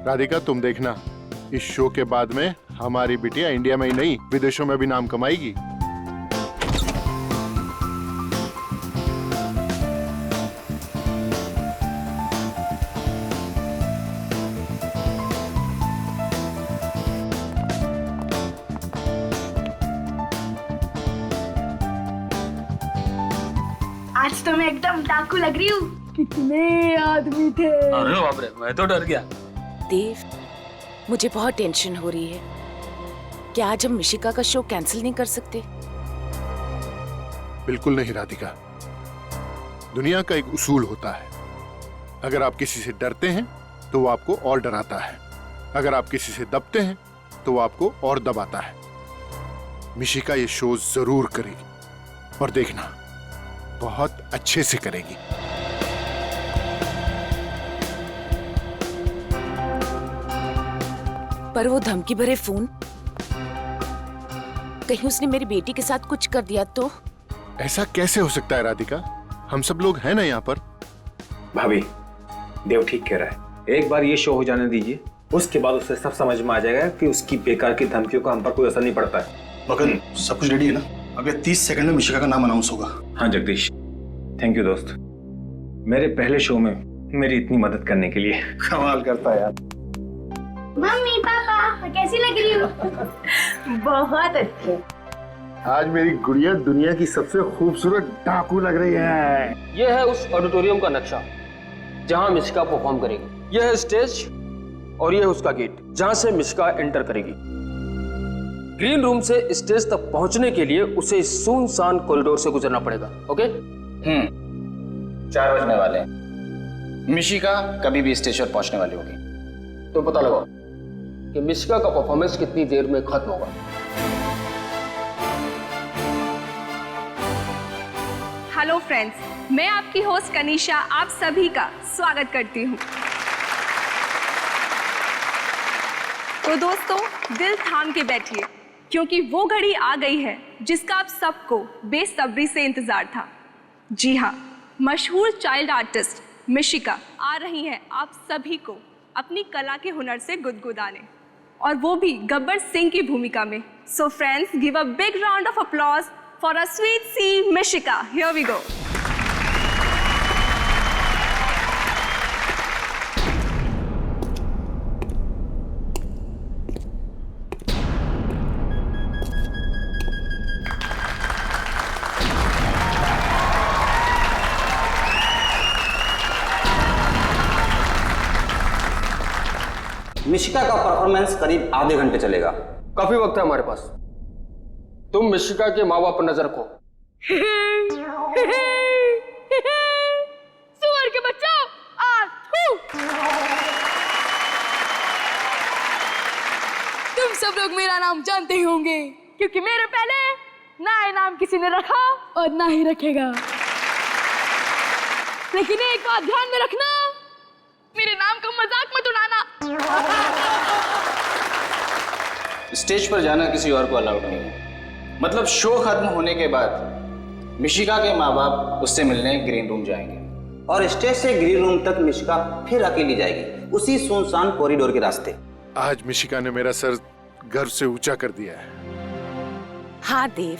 राधिका तुम देखना, इस शो के बाद में हमारी बिटिया इंडिया में ही नहीं विदेशों में भी नाम कमाएगी। आज तो मैं एकदम डाकू लग रही हूँ। कितने आदमी थे। अरे बाप रे, मैं तो डर गया। देव, मुझे बहुत टेंशन हो रही है। क्या आज हम मिशिका का शो कैंसिल नहीं कर सकते? बिल्कुल नहीं राधिका, दुनिया का एक उसूल होता है, अगर आप किसी से डरते हैं तो वो आपको और डराता है, अगर आप किसी से दबते हैं तो वो आपको और दबाता है। मिशिका ये शो जरूर करेगी और देखना बहुत अच्छे से करेगी। पर वो धमकी भरे फोन, कहीं उसने मेरी बेटी के साथ कुछ कर दिया तो? ऐसा कैसे हो सकता है राधिका, हम सब लोग हैं ना यहाँ पर। भाभी, देव ठीक कह रहा है, एक बार ये शो हो जाने दीजिए, उसके बाद उसे सब समझ में आ जाएगा कि उसकी बेकार की धमकियों का हम पर कोई असर नहीं पड़ता है। मगन, सब कुछ रेडी है ना? अगले 30 सेकंड में मिशिका का नाम अनाउंस होगा। हाँ जगदीश, थैंक यू दोस्त, मेरे पहले शो में मेरी इतनी मदद करने के लिए। कमाल करता है यार। मम्मी पापा कैसी लग रही हूँ? बहुत अच्छी। आज मेरी गुड़िया दुनिया की सबसे खूबसूरत डाकू लग रही है। यह है उस ऑडिटोरियम का नक्शा जहां मिशिका परफॉर्म करेगी। यह है स्टेज और यह है उसका गेट जहां से मिशिका एंटर करेगी। ग्रीन रूम से स्टेज तक पहुंचने के लिए उसे इस सुनसान कॉरिडोर से गुजरना पड़ेगा। ओके? 4 बजने वाले हैं। मिशिका कभी भी स्टेज पर पहुंचने वाली होगी। तो पता लगाओ कि मिशिका का परफॉर्मेंस कितनी देर में खत्म होगा। हेलो फ्रेंड्स, मैं आपकी होस्ट कनिशा आप सभी का स्वागत करती हूँ। तो दोस्तों, दिल थाम के बैठिए क्योंकि वो घड़ी आ गई है जिसका आप सबको बेसब्री से इंतजार था। जी हाँ, मशहूर चाइल्ड आर्टिस्ट मिशिका आ रही हैं आप सभी को अपनी कला के हुनर से गुदगुदाने, और वो भी गब्बर सिंह की भूमिका में। So friends, give a big round of applause for a sweet सी Mishika. Here we go. Mishika का परफॉर्मेंस करीब आधे घंटे चलेगा। काफी वक्त है हमारे पास। तुम मिशिका के माँ बाप पर नजर रखो। सुअर के बच्चों, तुम सब लोग मेरा नाम जानते ही होंगे क्योंकि मेरे पहले ना ये नाम किसी ने रखा और ना ही रखेगा। लेकिन एक बात ध्यान में रखना, मेरे नाम का मजाक मत उड़ाना। स्टेज पर जाना किसी और को अलाउड नहीं है। मतलब शो खत्म होने के बाद मिशिका के माँ बाप उससे मिलने ग्रीन रूम जाएंगे और स्टेज से ग्रीन रूम तक मिशिका फिर अकेली जाएगी, उसी सुनसान कॉरिडोर के रास्ते। आज मिशिका ने मेरा सर गर्व से ऊंचा कर दिया है। हाँ देव,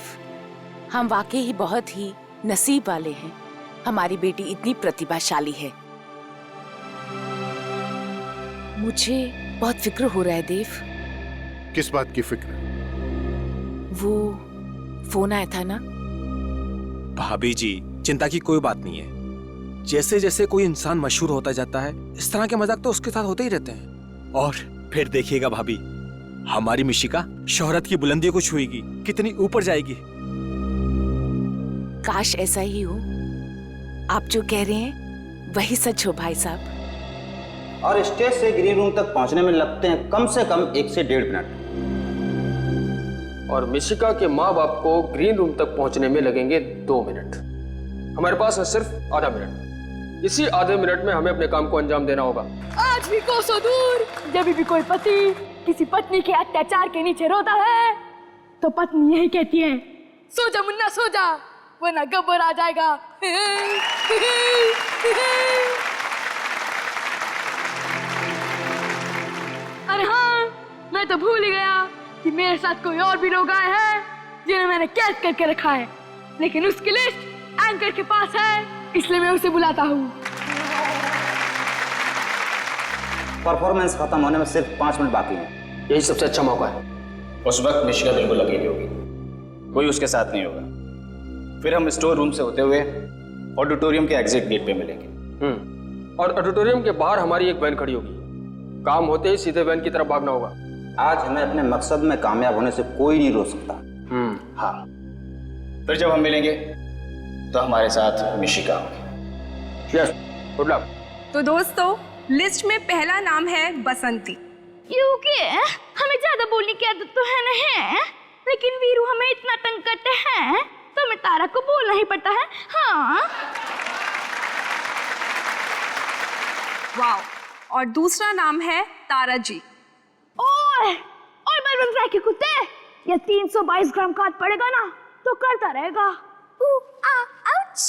हम वाकई ही बहुत ही नसीब वाले हैं। हमारी बेटी इतनी प्रतिभाशाली है। मुझे बहुत फिक्र हो रहा है देव। किस बात की फिक्र? वो फोन आया था ना। भाभी जी, चिंता की कोई बात नहीं है। जैसे जैसे कोई इंसान मशहूर होता जाता है, इस तरह के मजाक तो उसके साथ होते ही रहते हैं। और फिर देखिएगा भाभी, हमारी मिशिका शोहरत की बुलंदियों को छुएगी, कितनी ऊपर जाएगी। काश ऐसा ही हो। आप जो कह रहे हैं वही सच हो भाई साहब। और स्टेज से ग्रीन रूम तक पहुंचने में लगते हैं कम से कम 1 से 1.5 मिनट। और मिशिका के माँ बाप को ग्रीन रूम तक पहुंचने में लगेंगे 2 मिनट। हमारे पास है सिर्फ आधा मिनट। इसी आधे मिनट में हमें अपने काम को अंजाम देना होगा। आज भी कोसों दूर जब भी कोई पति किसी पत्नी के अत्याचार के नीचे रोता है तो पत्नी यही कहती है, सो जा मुन्ना सो जा, वरना गब्बर आ जाएगा। तो भूल ही गया कि मेरे साथ कोई और भी लोग आए हैं जिन्हें मैंने कैद करके रखा है, लेकिन उसकी लिस्ट एंकर के पास है, इसलिए मैं उसे बुलाता हूँ। परफॉर्मेंस खत्म होने में सिर्फ 5 मिनट बाकी हैं। यही सबसे अच्छा मौका है। उस वक्त मिशिका बिल्कुल अकेली होगी, कोई उसके साथ नहीं होगा। फिर हम स्टोर रूम से होते हुए ऑडिटोरियम के एग्जिट गेट पे मिलेंगे। और ऑडिटोरियम के बाहर हमारी एक वैन खड़ी होगी। काम होते ही सीधे वैन की तरफ भागना होगा। आज हमें अपने मकसद में कामयाब होने से कोई नहीं रोक सकता। हाँ, फिर जब हम मिलेंगे तो हमारे साथ मिशिका होगी। Yes, good luck. तो दोस्तों, लिस्ट में पहला नाम है बसंती। क्योंकि हमें ज्यादा बोलने की आदत तो है नहीं, लेकिन वीरू हमें इतना तंग करते हैं तो हमें तारा को बोलना ही पड़ता है। हाँ। वाओ। और दूसरा नाम है तारा जी। ओए बलवंत राय के कुत्ते, ये 322 ग्राम का हाथ पड़ेगा ना तो करता रहेगा। आउच।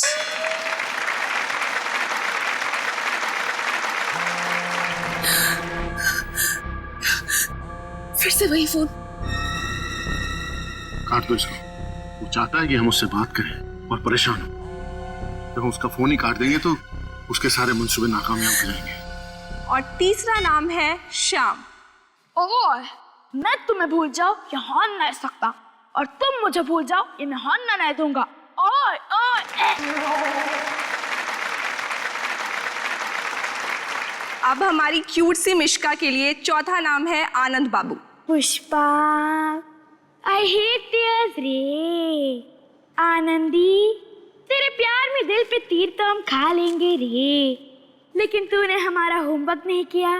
फिर से वही फोन। काट दो इसको। वो चाहता है कि हम उससे बात करें और परेशान हो। जब हम उसका फोन ही काट देंगे तो उसके सारे मंसूबे नाकामयाब हो जाएंगे। और तीसरा नाम है श्याम। ओए, मैं तुम्हें भूल जाऊं ये हाँ नहीं सकता, और तुम मुझे भूल जाओ ये मैं हाँ नहीं दूंगा। ओए अब हमारी क्यूट सी मिशिका के लिए चौथा नाम है आनंद बाबू। पुष्पा, आई हेट टीयर्स रे। आनंदी, तेरे प्यार में दिल पे तीर तो हम खा लेंगे रे, लेकिन तूने हमारा होमवर्क नहीं किया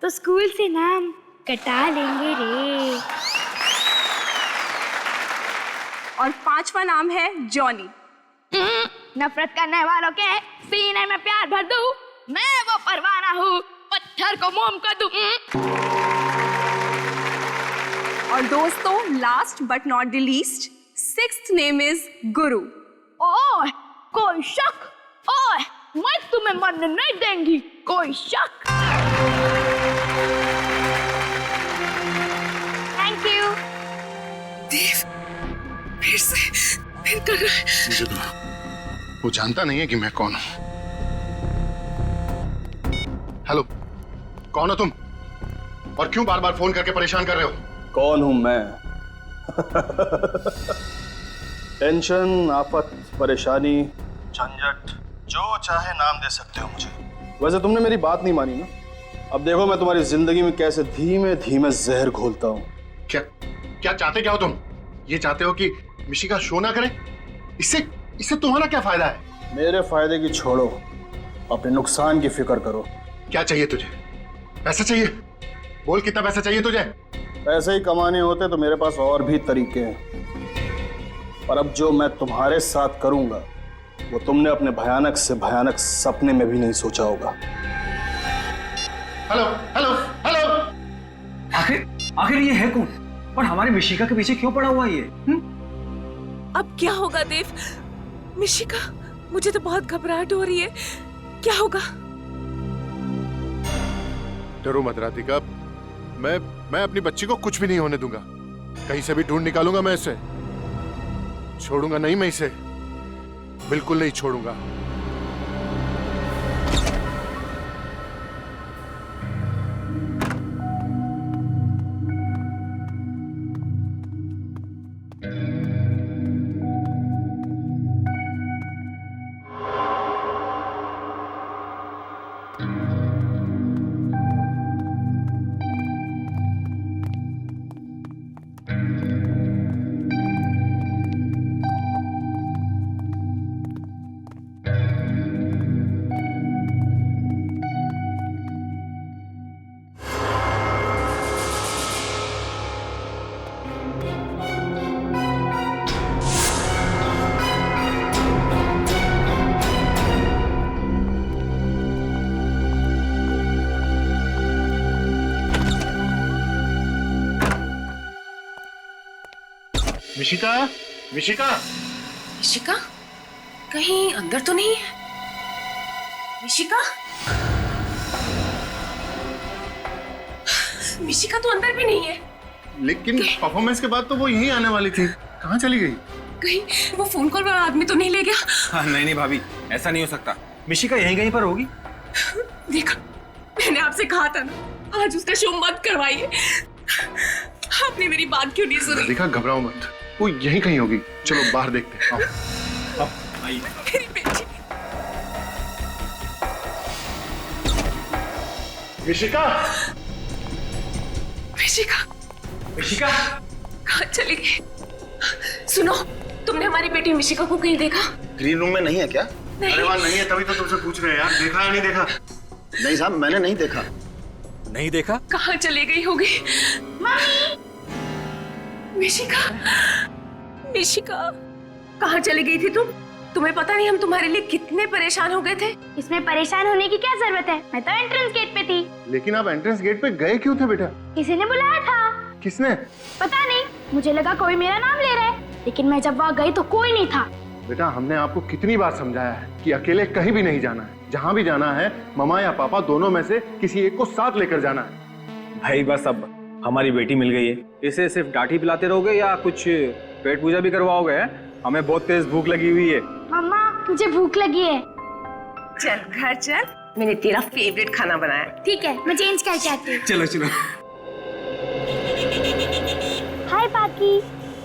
तो स्कूल से नाम कटा लेंगे रे। और पांचवा नाम है जॉनी। नफरत करने वालों के सीने में प्यार भर दूं, मैं वो परवाना हूँ, पत्थर को मोम कर दूं। और दोस्तों, last but not the least, sixth name is गुरु। ओए, कोई शक? ओए, मैं तुम्हें मरने नहीं देंगी, कोई शक? Thank you. देव, फिर कर रहा है। मुझे तो वो जानता नहीं है कि मैं कौन हूं। हेलो, कौन हो तुम और क्यों बार बार फोन करके परेशान कर रहे हो? कौन हूं मैं? टेंशन, आफत, परेशानी, झंझट, जो चाहे नाम दे सकते हो मुझे। वैसे तुमने मेरी बात नहीं मानी ना। अब देखो मैं तुम्हारी जिंदगी में कैसे धीमे धीमे जहर घोलता हूं। क्या चाहते क्या हो तुम? ये चाहते हो कि मिशिका शो ना करे? इससे तुम्हारा क्या फायदा है? मेरे फायदे की छोड़ो, अपने नुकसान की फिक्र करो। क्या चाहिए तुझे? पैसा चाहिए? बोल कितना पैसा चाहिए तुझे? पैसे ही कमाने होते तो मेरे पास और भी तरीके हैं, पर अब जो मैं तुम्हारे साथ करूंगा वो तुमने अपने भयानक से भयानक सपने में भी नहीं सोचा होगा। हेलो हेलो हेलो, आखिर ये है कौन और हमारे मिशिका के पीछे क्यों पड़ा हुआ ये? अब क्या होगा देव? मिशिका, मुझे तो बहुत घबराहट हो रही है। क्या होगा? डरो मत राधिका, मैं अपनी बच्ची को कुछ भी नहीं होने दूंगा। कहीं से भी ढूंढ निकालूंगा मैं इसे। छोड़ूंगा नहीं मैं इसे, बिल्कुल नहीं छोड़ूंगा। मिशिका, मिशिका, मिशिका, कहीं अंदर तो नहीं है? मिशिका, मिशिका तो अंदर भी नहीं है। लेकिन परफॉर्मेंस के बाद तो वो यहीं आने वाली थी, कहाँ चली गई? कहीं वो फोन कॉल वाला आदमी तो नहीं ले गया? हाँ, नहीं नहीं भाभी, ऐसा नहीं हो सकता। मिशिका यहीं कहीं पर होगी। देखा, मैंने आपसे कहा था ना, आज उसका शो मत करवाइए। आपने मेरी बात क्यों नहीं सुनी? देखा, घबराओ मत, वो यहीं कहीं होगी। चलो बाहर देखते हैं। आओ। आइए। मेरी बेटी। मिशिका, मिशिका, मिशिका, कहाँ चली गई? सुनो, तुमने हमारी बेटी मिशिका को कहीं देखा? ग्रीन रूम में नहीं है क्या? अरे वहाँ नहीं है, तभी तो तुमसे पूछ रहे हैं यार, देखा या नहीं देखा? नहीं साहब, मैंने नहीं देखा। नहीं देखा? कहाँ चली गई होगी? मिशिका, मिशिका, कहाँ चली गई थी तुम? तुम्हें पता नहीं हम तुम्हारे लिए कितने परेशान हो गए थे। इसमें परेशान होने की क्या जरूरत है? मैं तो एंट्रेंस गेट पे थी। लेकिन आप एंट्रेंस गेट पे गए क्यों थे बेटा? किसी ने बुलाया था। किसने? पता नहीं, मुझे लगा कोई मेरा नाम ले रहा है, लेकिन मैं जब वहाँ गई तो कोई नहीं था। बेटा, हमने आपको कितनी बार समझाया है कि अकेले कहीं भी नहीं जाना है। जहाँ भी जाना है, मम्मा या पापा दोनों में से किसी एक को साथ लेकर जाना है। भाई बस अब हमारी बेटी मिल गई है, इसे सिर्फ डांटी पिलाते रहोगे या कुछ पेट पूजा भी करवाओगे? हमें बहुत तेज भूख लगी हुई है। मम्मा, मुझे भूख लगी है। चल घर चल, मैंने तेरा फेवरेट खाना बनाया। ठीक है, मैं चेंज करके आती हूँ। चलो चलो। हाय पाकी,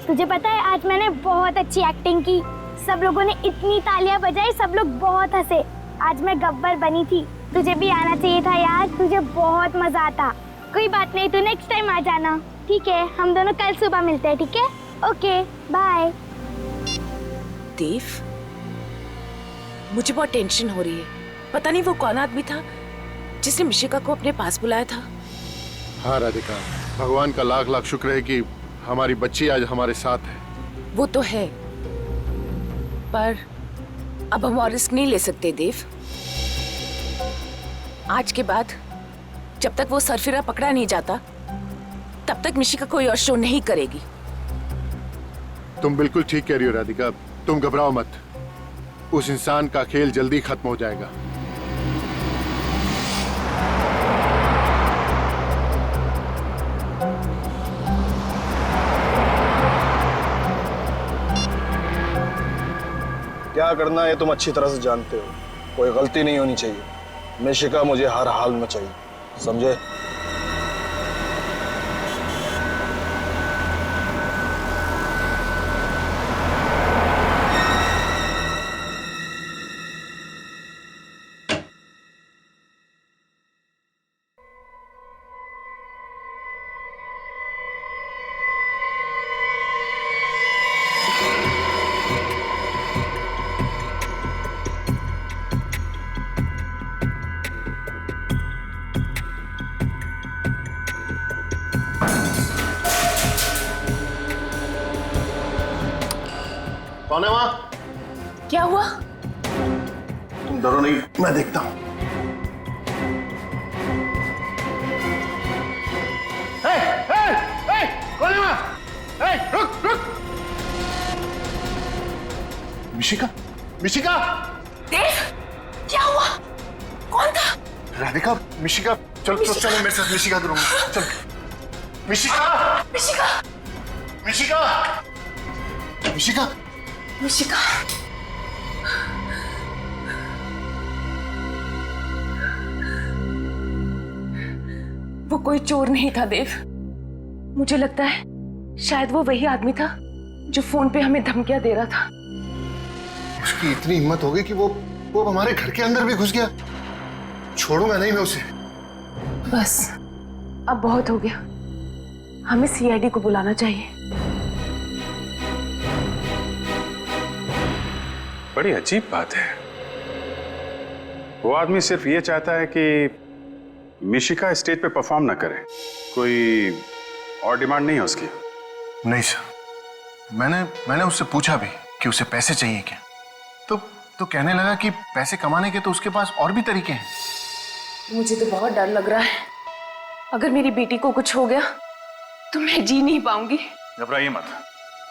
तुझे पता है आज मैंने बहुत अच्छी एक्टिंग की। सब लोगों ने इतनी तालियां बजाई, सब लोग बहुत हंसे। आज मैं गब्बर बनी थी। तुझे भी आना चाहिए था यार, तुझे बहुत मजा आता। कोई बात नहीं, तू नेक्स्ट टाइम आ जाना। ठीक है, हम दोनों कल सुबह मिलते हैं। ठीक है, ओके बाय। देव, मुझे बहुत टेंशन हो रही है। पता नहीं वो कौन आदमी था जिसने मिशिका को अपने पास बुलाया था। हाँ राधिका, भगवान का लाख लाख शुक्र है कि हमारी बच्ची आज हमारे साथ है। वो तो है, पर अब हम और रिस्क नहीं ले सकते देव। आज के बाद जब तक वो सरफिरा पकड़ा नहीं जाता, तब तक मिशिका कोई और शो नहीं करेगी। तुम बिल्कुल ठीक कह रही हो राधिका, तुम घबराओ मत। उस इंसान का खेल जल्दी खत्म हो जाएगा। क्या करना है तुम अच्छी तरह से जानते हो। कोई गलती नहीं होनी चाहिए। मिशिका मुझे हर हाल में चाहिए, समझे? कौन है वहाँ? क्या हुआ? तुम डरो नहीं, मैं देखता हूँ। कौन है वहाँ? रुक रुक। मिशिका, मिशिका। देव, क्या हुआ? कौन था? राधिका, मिशिका, चलो चलो चलो मेरे साथ मिशिका के रूम में चल। मिशिका, मिशिका, मिशिका, मिशिका। मिशिका। वो कोई चोर नहीं था देव। मुझे लगता है शायद वो वही आदमी था जो फोन पे हमें धमकियां दे रहा था। उसकी इतनी हिम्मत हो गई कि वो हमारे घर के अंदर भी घुस गया। छोड़ूंगा नहीं मैं उसे। बस अब बहुत हो गया, हमें सीआईडी को बुलाना चाहिए। बड़ी अजीब बात है। वो आदमी सिर्फ ये चाहता है कि मिशिका स्टेज पे परफॉर्म ना करे। कोई और डिमांड नहीं है उसकी? नहीं सर, मैंने उससे पूछा भी कि उसे पैसे चाहिए क्या, तो कहने लगा कि पैसे कमाने के तो उसके पास और भी तरीके हैं। मुझे तो बहुत डर लग रहा है। अगर मेरी बेटी को कुछ हो गया तो मैं जी नहीं पाऊंगी। घबराइए मत,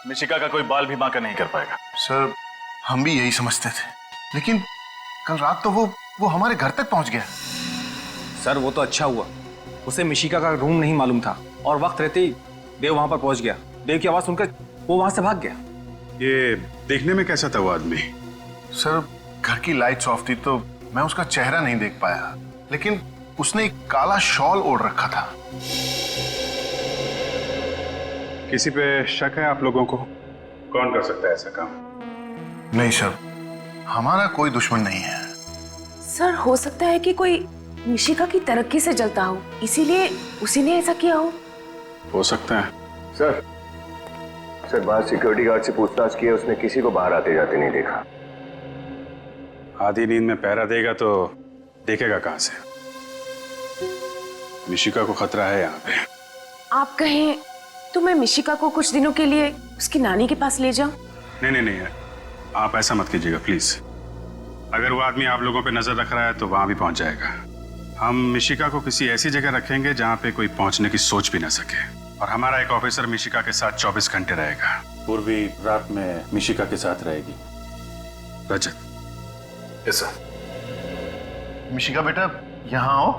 मिशिका का कोई बाल भी बांका नहीं कर पाएगा। सर, हम भी यही समझते थे, लेकिन कल रात तो वो हमारे घर तक पहुंच गया। सर वो तो अच्छा हुआ, उसे मिशिका का रूम नहीं मालूम था और वक्त रहते ही देव वहां पर पहुंच गया। देव की आवाज सुनकर वो वहां से भाग गया। ये देखने में कैसा था वो आदमी? सर घर की लाइट्स ऑफ थी तो मैं उसका चेहरा नहीं देख पाया, लेकिन उसने एक काला शॉल ओढ़ रखा था। किसी पे शक है आप लोगों को? कौन कर सकता है ऐसा काम? नहीं सर, हमारा कोई दुश्मन नहीं है। सर हो सकता है कि कोई मिशिका की तरक्की से जलता हो, इसीलिए उसी ने ऐसा किया हो सकता है। सर बाहर सिक्योरिटी गार्ड से पूछताछ की है, उसने किसी को बाहर आते जाते नहीं देखा। आधी नींद में पहरा देगा तो देखेगा कहां से? मिशिका को खतरा है यहाँ पे। आप कहें तो मैं मिशिका को कुछ दिनों के लिए उसकी नानी के पास ले जाऊं? नहीं, आप ऐसा मत कीजिएगा प्लीज। अगर वो आदमी आप लोगों पे नजर रख रहा है तो वहां भी पहुंच जाएगा। हम मिशिका को किसी ऐसी जगह रखेंगे जहां पे कोई पहुंचने की सोच भी ना सके, और हमारा एक ऑफिसर मिशिका के साथ 24 घंटे रहेगा। पूर्वी रात में मिशिका के साथ रहेगी। रजत। Yes sir. मिशिका बेटा यहाँ आओ।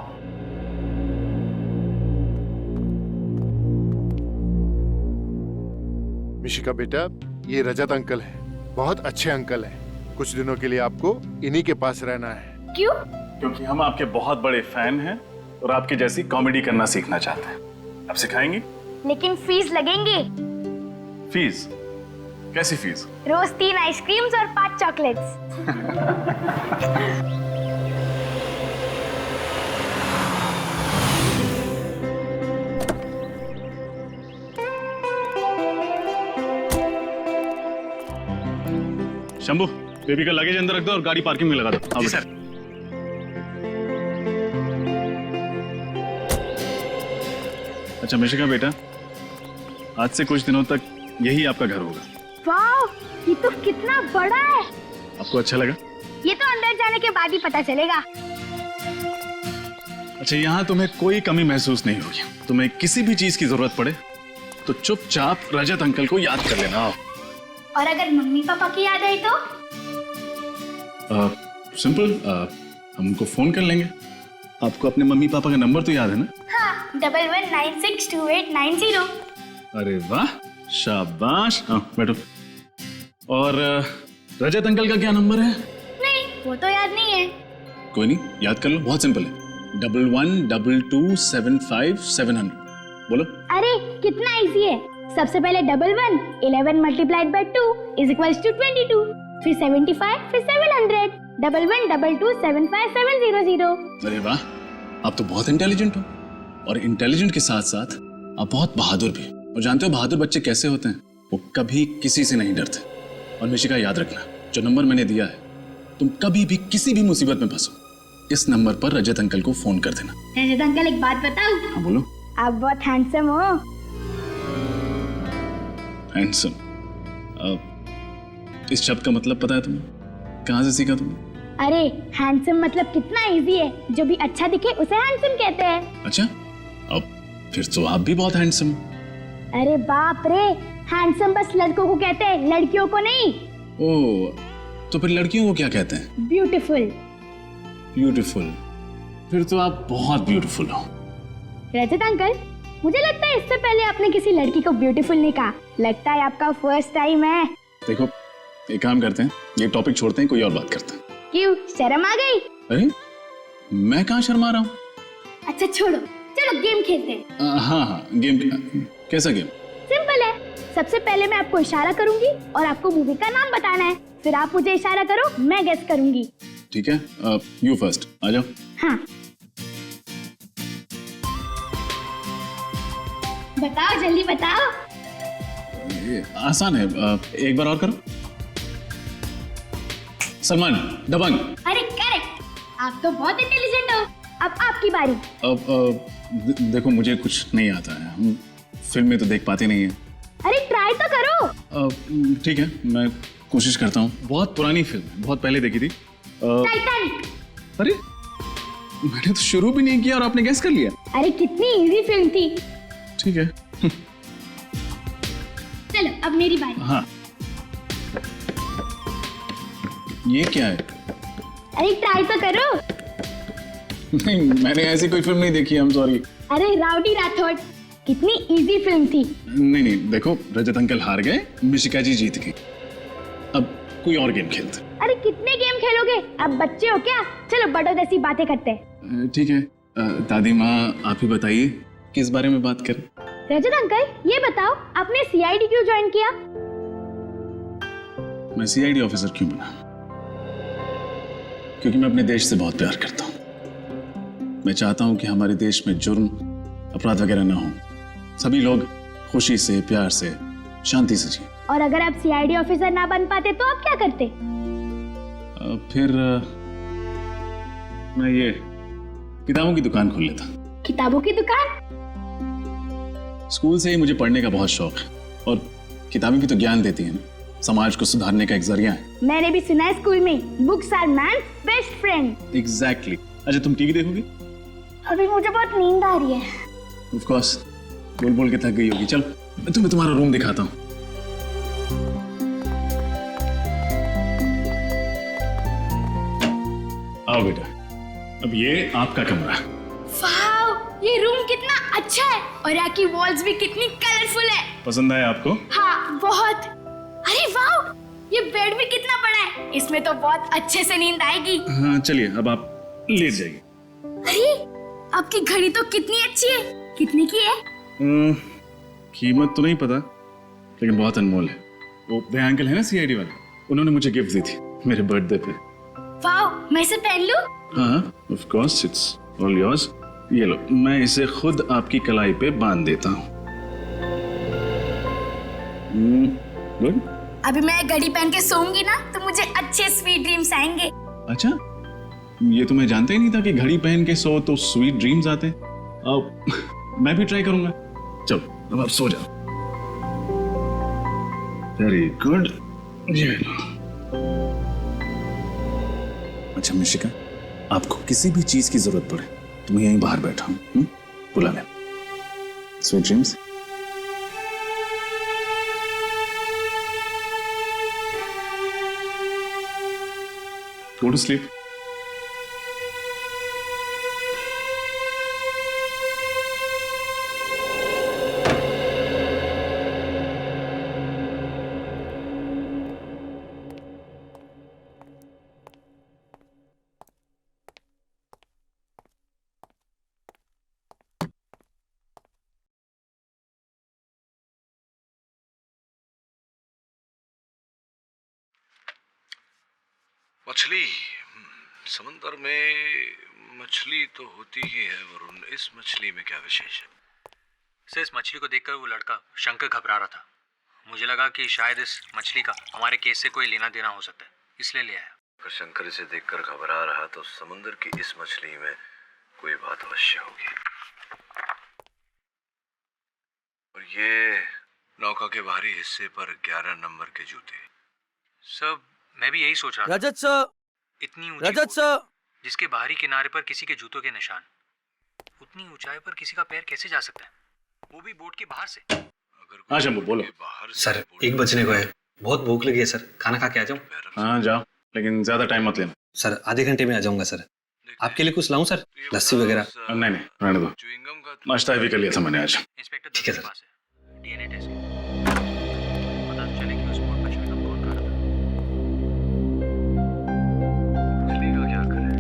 मिशिका बेटा, ये रजत अंकल है, बहुत अच्छे अंकल हैं। कुछ दिनों के लिए आपको इन्हीं के पास रहना है। क्यों? क्योंकि हम आपके बहुत बड़े फैन हैं और आपकी जैसी कॉमेडी करना सीखना चाहते हैं। आप सिखाएंगी? लेकिन फीस लगेंगे। फीस? कैसी फीस? रोज 3 आइसक्रीम्स और 5 चॉकलेट्स। शंभू, बेबी का लगेज अंदर रख दो और गाड़ी पार्किंग में लगा दो। जी सर। अच्छा मिशिका बेटा, आज से कुछ दिनों तक यही आपका घर होगा। वाह, ये तो कितना बड़ा है। आपको अच्छा लगा? ये तो अंदर जाने के बाद ही पता चलेगा। अच्छा, यहाँ तुम्हें कोई कमी महसूस नहीं होगी। तुम्हें किसी भी चीज की जरूरत पड़े तो चुपचाप रजत अंकल को याद कर लेना। और अगर मम्मी पापा की याद आई तो? सिंपल, हम उनको फोन कर लेंगे। आपको अपने मम्मी पापा का नंबर तो याद है ना? हाँ, 11962890। अरे वाह, शाबाश। हाँ बैठो। और रजत अंकल का क्या नंबर है? नहीं, वो तो याद नहीं है। कोई नहीं, याद कर लो, बहुत सिंपल है। 112275 बोलो। अरे कितना इजी है। सबसे पहले 11 11 multiplied by 2 is equals to 22, फिर 75, फिर 700। 1122757700। अरे वाह, आप तो बहुत इंटेलिजेंट हो। और इंटेलिजेंट के साथ साथ आप बहुत बहादुर भी। और जानते हो बहादुर बच्चे कैसे होते हैं? वो कभी किसी से नहीं डरते। और मिशिका याद रखना, जो नंबर मैंने दिया है, तुम कभी भी किसी भी मुसीबत में फंसो, इस नंबर पर रजत अंकल को फोन कर देना। रजत अंकल, एक बात बताऊं? हाँ बोलो। आप बहुत हैंडसम हो। हैंडसम? इस शब्द का मतलब पता है तुम्हें? कहाँ से सीखा तुमने? अरे हैंडसम मतलब कितना इजी है। जो भी अच्छा दिखे उसे हैंडसम कहते हैं। अच्छा, अब फिर तो आप भी बहुत हैंडसम। अरे बाप रे, हैंडसम बस लड़कों को कहते हैं, लड़कियों को नहीं। ओह, तो फिर लड़कियों को क्या कहते हैं? ब्यूटीफुल। ब्यूटीफुल? फिर तो आप बहुत ब्यूटीफुल हो। रजत अंकल, मुझे लगता है इससे पहले आपने किसी लड़की को ब्यूटीफुल नहीं कहा। लगता है आपका फर्स्ट टाइम है। देखो, एक काम करते हैं, ये टॉपिक छोड़ते हैं, कोई और बात करते हैं। क्यों, शर्म आ गई? अरे मैं कहाँ शर्मा रहा हूँ? अच्छा छोड़ो, चलो गेम खेलते हैं। हाँ, गेम। कैसा गेम? सिंपल है। सबसे पहले मैं आपको इशारा करूंगी और आपको मूवी का नाम बताना है। फिर आप मुझे इशारा करो, मैं गेस करूंगी। ठीक है, यू फर्स्ट, आ जाओ। हाँ, बताओ, जल्दी बताओ। ये आसान है, एक बार और करो। सलमान, दबंग। अरे करेक्ट, आप तो बहुत इंटेलिजेंट हो। अब आपकी बारी। अब देखो, मुझे कुछ नहीं आता है, हम फिल्म में तो देख पाते नहीं है। अरे ट्राई तो करो। ठीक है, मैं कोशिश करता हूँ। बहुत पुरानी फिल्म है, बहुत पहले देखी थी। टाइटैनिक। अरे मैंने तो शुरू भी नहीं किया और आपने गेस कर लिया। अरे कितनी इजी फिल्म थी। ठीक है। चलो अब मेरी बारी। हाँ, ये क्या है? अरे ट्राई तो करो। नहीं, मैंने ऐसी कोई फिल्म नहीं देखी, I'm sorry। अरे राउडी राठौड़, कितनी इजी फिल्म थी। नहीं नहीं, देखो रजत अंकल हार गए, मिशिका जी जीत गई। अब कोई और गेम खेलते। अरे कितने गेम खेलोगे, अब बच्चे हो क्या? चलो बड़ों जैसी बातें करते हैं। ठीक है, दादी माँ आप ही बताइए किस बारे में बात करें। रजत अंकल ये बताओ, आपने सीआईडी क्यों ज्वाइन किया? मैं सीआईडी ऑफिसर क्यों बना? क्योंकि मैं अपने देश से बहुत प्यार करता हूँ। मैं चाहता हूँ कि हमारे देश में जुर्म, अपराध वगैरह ना हो, सभी लोग खुशी से, प्यार से, शांति से जिए। और अगर आप सीआईडी ऑफिसर ना बन पाते तो आप क्या करते? फिर मैं ये किताबों की दुकान खोल लेता। किताबों की दुकान? स्कूल से ही मुझे पढ़ने का बहुत शौक है, और किताबें भी तो ज्ञान देती हैं ना, समाज को सुधारने का एक जरिया है। मैंने भी सुना है स्कूल में, books are man's best friend. Exactly. अच्छा तुम टीवी देखोगी? अभी मुझे बहुत नींद आ रही है। ऑफ कोर्स, बोल बोल के थक गई होगी। चल मैं तुम्हें तुम्हारा रूम दिखाता हूँ। आओ बेटा, अब ये आपका कमरा है। वाव, ये रूम कितना अच्छा है, और यहाँ की वॉल्स भी कितनी कलरफुल है। पसंद आया आपको? हाँ बहुत। अरे वाव, ये बेड भी कितना बड़ा है, इसमें तो बहुत अच्छे से नींद आएगी। हाँ चलिए, अब आप लेट जाइए। अरे आपकी घड़ी तो कितनी अच्छी है, कितने की है? कीमत तो नहीं पता, लेकिन बहुत अनमोल है। वो वे अंकल है ना सीआईडी वाले, उन्होंने मुझे गिफ्ट दी थी मेरे बर्थडे पे। वाव, मैं इसे पहन लूं? हाँ of course, it's all yours. ये लो, मैं इसे खुद आपकी कलाई पे बांध देता हूँ। गुड। अभी मैं घड़ी पहन के सोऊंगी ना तो मुझे अच्छे स्वीट ड्रीम्स आएंगे। अच्छा, ये तो मैं जानता ही नहीं था कि घड़ी पहन के सो तो स्वीट ड्रीम्स आते। अब मैं भी ट्राई करूंगा। चलो अब आप सो जाओ। Very good. ये लो। अच्छा मिशिका, आपको किसी भी चीज की जरूरत पड़े तो मैं यहीं बाहर बैठा हूँ, बुला ले। Sweet dreams. Go to sleep. मछली, समंदर में मछली तो होती ही है वरुण, इस मछली में क्या विशेष है? सर इस मछली को देखकर वो लड़का शंकर घबरा रहा था। मुझे लगा कि शायद इस मछली का हमारे केस से कोई लेना देना हो सकता है, इसलिए ले आया। अगर शंकर इसे देखकर घबरा रहा तो समुद्र की इस मछली में कोई बात अवश्य होगी। और ये नौका के बाहरी हिस्से पर 11 नंबर के जूते। सब मैं भी यही सोच रहा था। रजत सर, इतनी ऊंची रजत सर, जिसके बाहरी किनारे पर किसी के जूतों के निशान, उतनी ऊंचाई पर किसी का पैर कैसे जा सकता है, वो भी बोट के बाहर से? हाँ शंभू बोलो। सर 1 बजने को है, बहुत भूख लगी है सर, खाना खा के आ जाऊं? हाँ जाओ, लेकिन ज्यादा टाइम मत लेना। सर आधे घंटे में आ जाऊंगा सर। आपके लिए कुछ लाऊं सर, लस्सी वगैरह? नहीं नहीं रहने दो, नाश्ता भी कर लिया था मैंने आज। ठीक है सर। डीएनए टेस्ट पता तो चले कि उस बोट पर च्युइंगम कौन खा रहा था। मछली का क्या करें?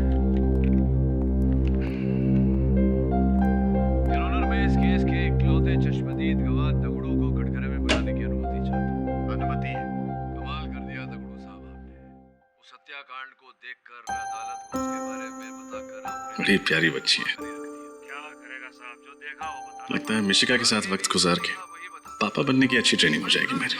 यूरोनर में इस केस के इकलौते चश्मदीद गवाह दगड़ू को कटघरे में बनाने की अनुमति चाहता। अनुमति है? कमाल कर दिया दगड़ू साहब आपने। उस हत्याकांड को देखकर अदालत को उसके बारे में बताकर बड़ी प्यारी बच्ची है। क्या करेगा साहब, जो देखा वो बता। लगता है मिशिका के साथ वक्त गुजार के पापा बनने की अच्छी ट्रेनिंग हो जाएगी मेरी।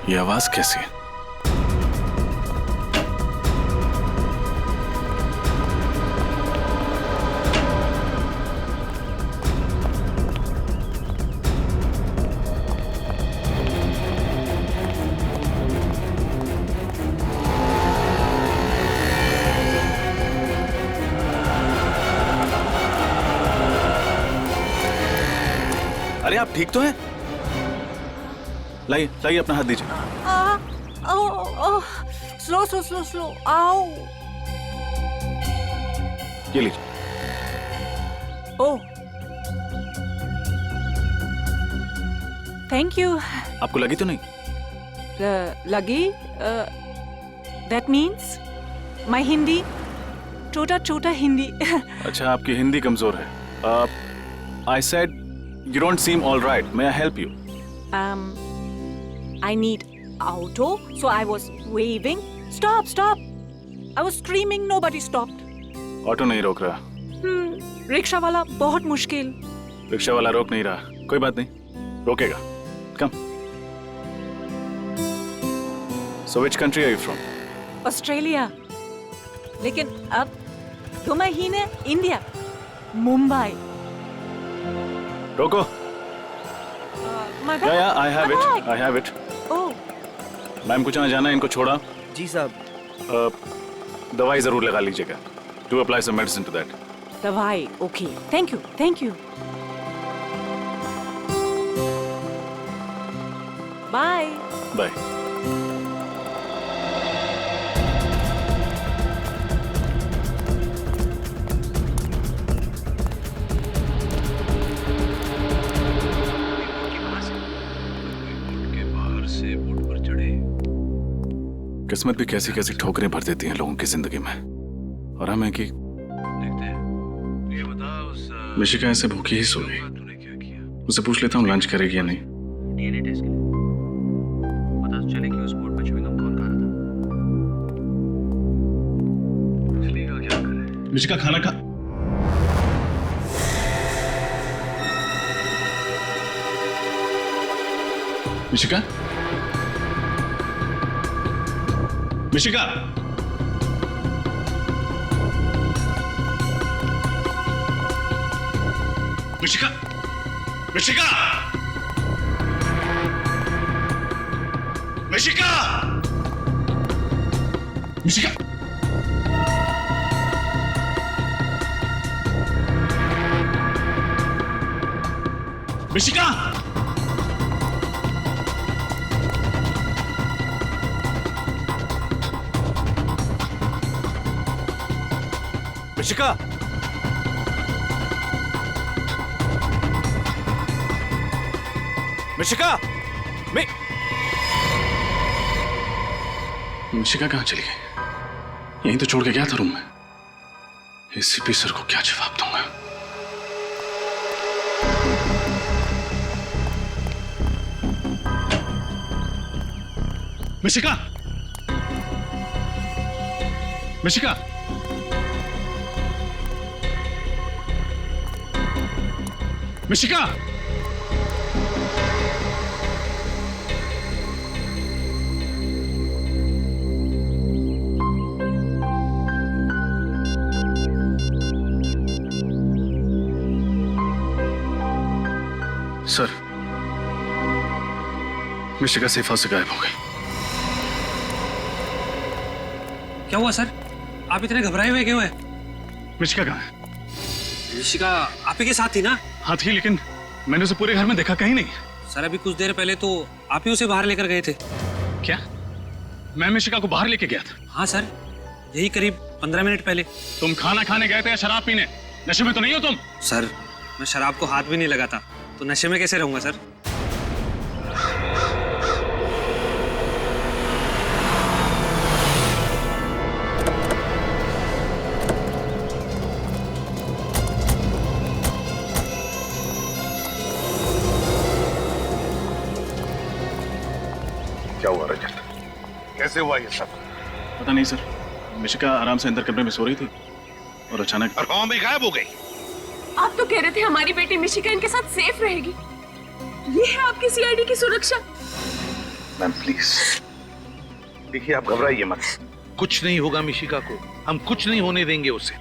ये आवाज कैसी है? अरे आप ठीक तो हैं? लाइए लाइए अपना हाथ दीजिए। स्लो स्लो स्लो स्लो, आओ। ये लीजिए। ओह, थैंक यू। आपको लगी तो नहीं? लगी? दैट मीन्स माय हिंदी छोटा छोटा हिंदी। अच्छा, आपकी हिंदी कमजोर है। I said you don't seem all right, may I help you? I need auto, so I was waving. Stop, stop! I was screaming, nobody stopped. Auto नहीं रोक रहा। रिक्शा वाला बहुत मुश्किल। रिक्शा वाला रोक नहीं रहा, कोई बात नहीं, रोकेगा। कम। So which country are you from? Australia, लेकिन अब 2 महीने इंडिया, मुंबई। रोको। My bag. या I have My it, bag. I have it. Oh. Ma'am कुछ ना जाना, इनको छोड़ा। जी साहब। दवाई जरूर लगा लीजिएगा। Do apply some medicine to that. दवाई, okay, thank you, thank you. Bye. Bye. किस्मत भी कैसी कैसी ठोकरें भर देती हैं लोगों की जिंदगी में, और हमें कि मिशिका ऐसे भूखी ही सो गई। उससे पूछ लेता हूँ लंच करेगी या नहीं। डीएनए टेस्ट के लिए पता तो चले कि उस बोर्ड पर च्युइंग गम कौन खा रहा था। चलेगा क्या करे? मिशिका खाना खा। मिशिका, मिशिका, मिशिका, मिशिका, मिशिका, मिशिका, मिशिका, मिशिका, मिशिका, मिशिका कहाँ चली गई? यहीं तो छोड़ के गया था रूम में। एसीपी सर को क्या जवाब दूंगा? Mishika, Mishika, Mishika, sir, Mishika safe house से गायब हो गई। क्या हुआ सर? आप इतने घबराए हुए क्यों हैं? मिशिका कहाँ है? मिशिका आप ही के साथ थी ना? हाँ थी, लेकिन मैंने उसे पूरे घर में देखा कहीं नहीं। सर अभी कुछ देर पहले तो आप ही उसे बाहर लेकर गए थे। क्या? मैं मिशिका को बाहर लेके गया था? हाँ सर, यही करीब 15 मिनट पहले। तुम खाना खाने गए थे या शराब पीने? नशे में तो नहीं हो तुम? सर मैं शराब को हाथ भी नहीं लगाता, तो नशे में कैसे रहूंगा सर? क्या हुआ रजत? कैसे हुआ ये सब? पता नहीं सर, मिशिका आराम से अंदर कमरे में सो रही थी और अचानक और भी गायब हो गई। आप तो कह रहे थे हमारी बेटी मिशिका इनके साथ सेफ रहेगी। ये है आपकी सीआईडी की सुरक्षा। मैम प्लीज, देखिए आप घबराइए मत। कुछ नहीं होगा मिशिका को, हम कुछ नहीं होने देंगे उसे।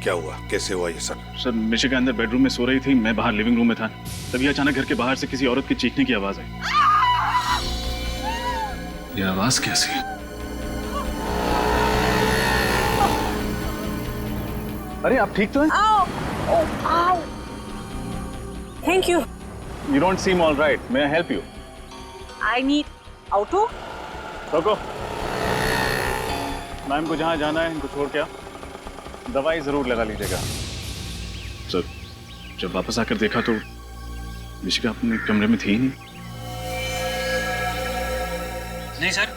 क्या हुआ? कैसे हुआ ये सब? सर मिशिका अंदर बेडरूम में सो रही थी, मैं बाहर लिविंग रूम में था, तभी अचानक घर के बाहर से किसी औरत की चीखने की आवाज आई। ये आवाज कैसी है? अरे आप ठीक तो हैं? Oh, ow. Thank you. You don't seem all right. May I help you? I need auto. रोको। मैम को जहाँ जाना है इनको छोड़ के दवाई जरूर लगा लीजिएगा। सर, जब वापस आकर देखा तो मिशिका अपने कमरे में थी ही नहीं। नहीं सर,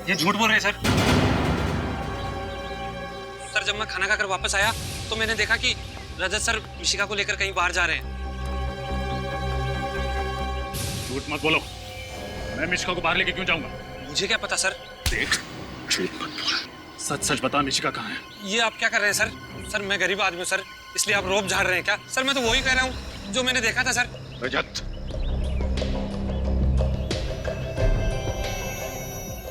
ये झूठ बोल रहे हैं सर। सर जब मैं खाना खाकर वापस आया तो मैंने देखा कि रजत सर मिशिका को लेकर कहीं बाहर जा रहे हैं। झूठ मत बोलो। मैं मिशिका को बाहर लेके क्यों जाऊंगा? मुझे क्या पता सर। देख, झूठ मत बोल। सच सच बता, मिशिका कहाँ है? ये आप क्या कर रहे हैं सर? सर मैं गरीब आदमी हूँ सर, इसलिए आप रोब झाड़ रहे हैं क्या? सर मैं तो वही कह रहा हूँ जो मैंने देखा था सर। रजत।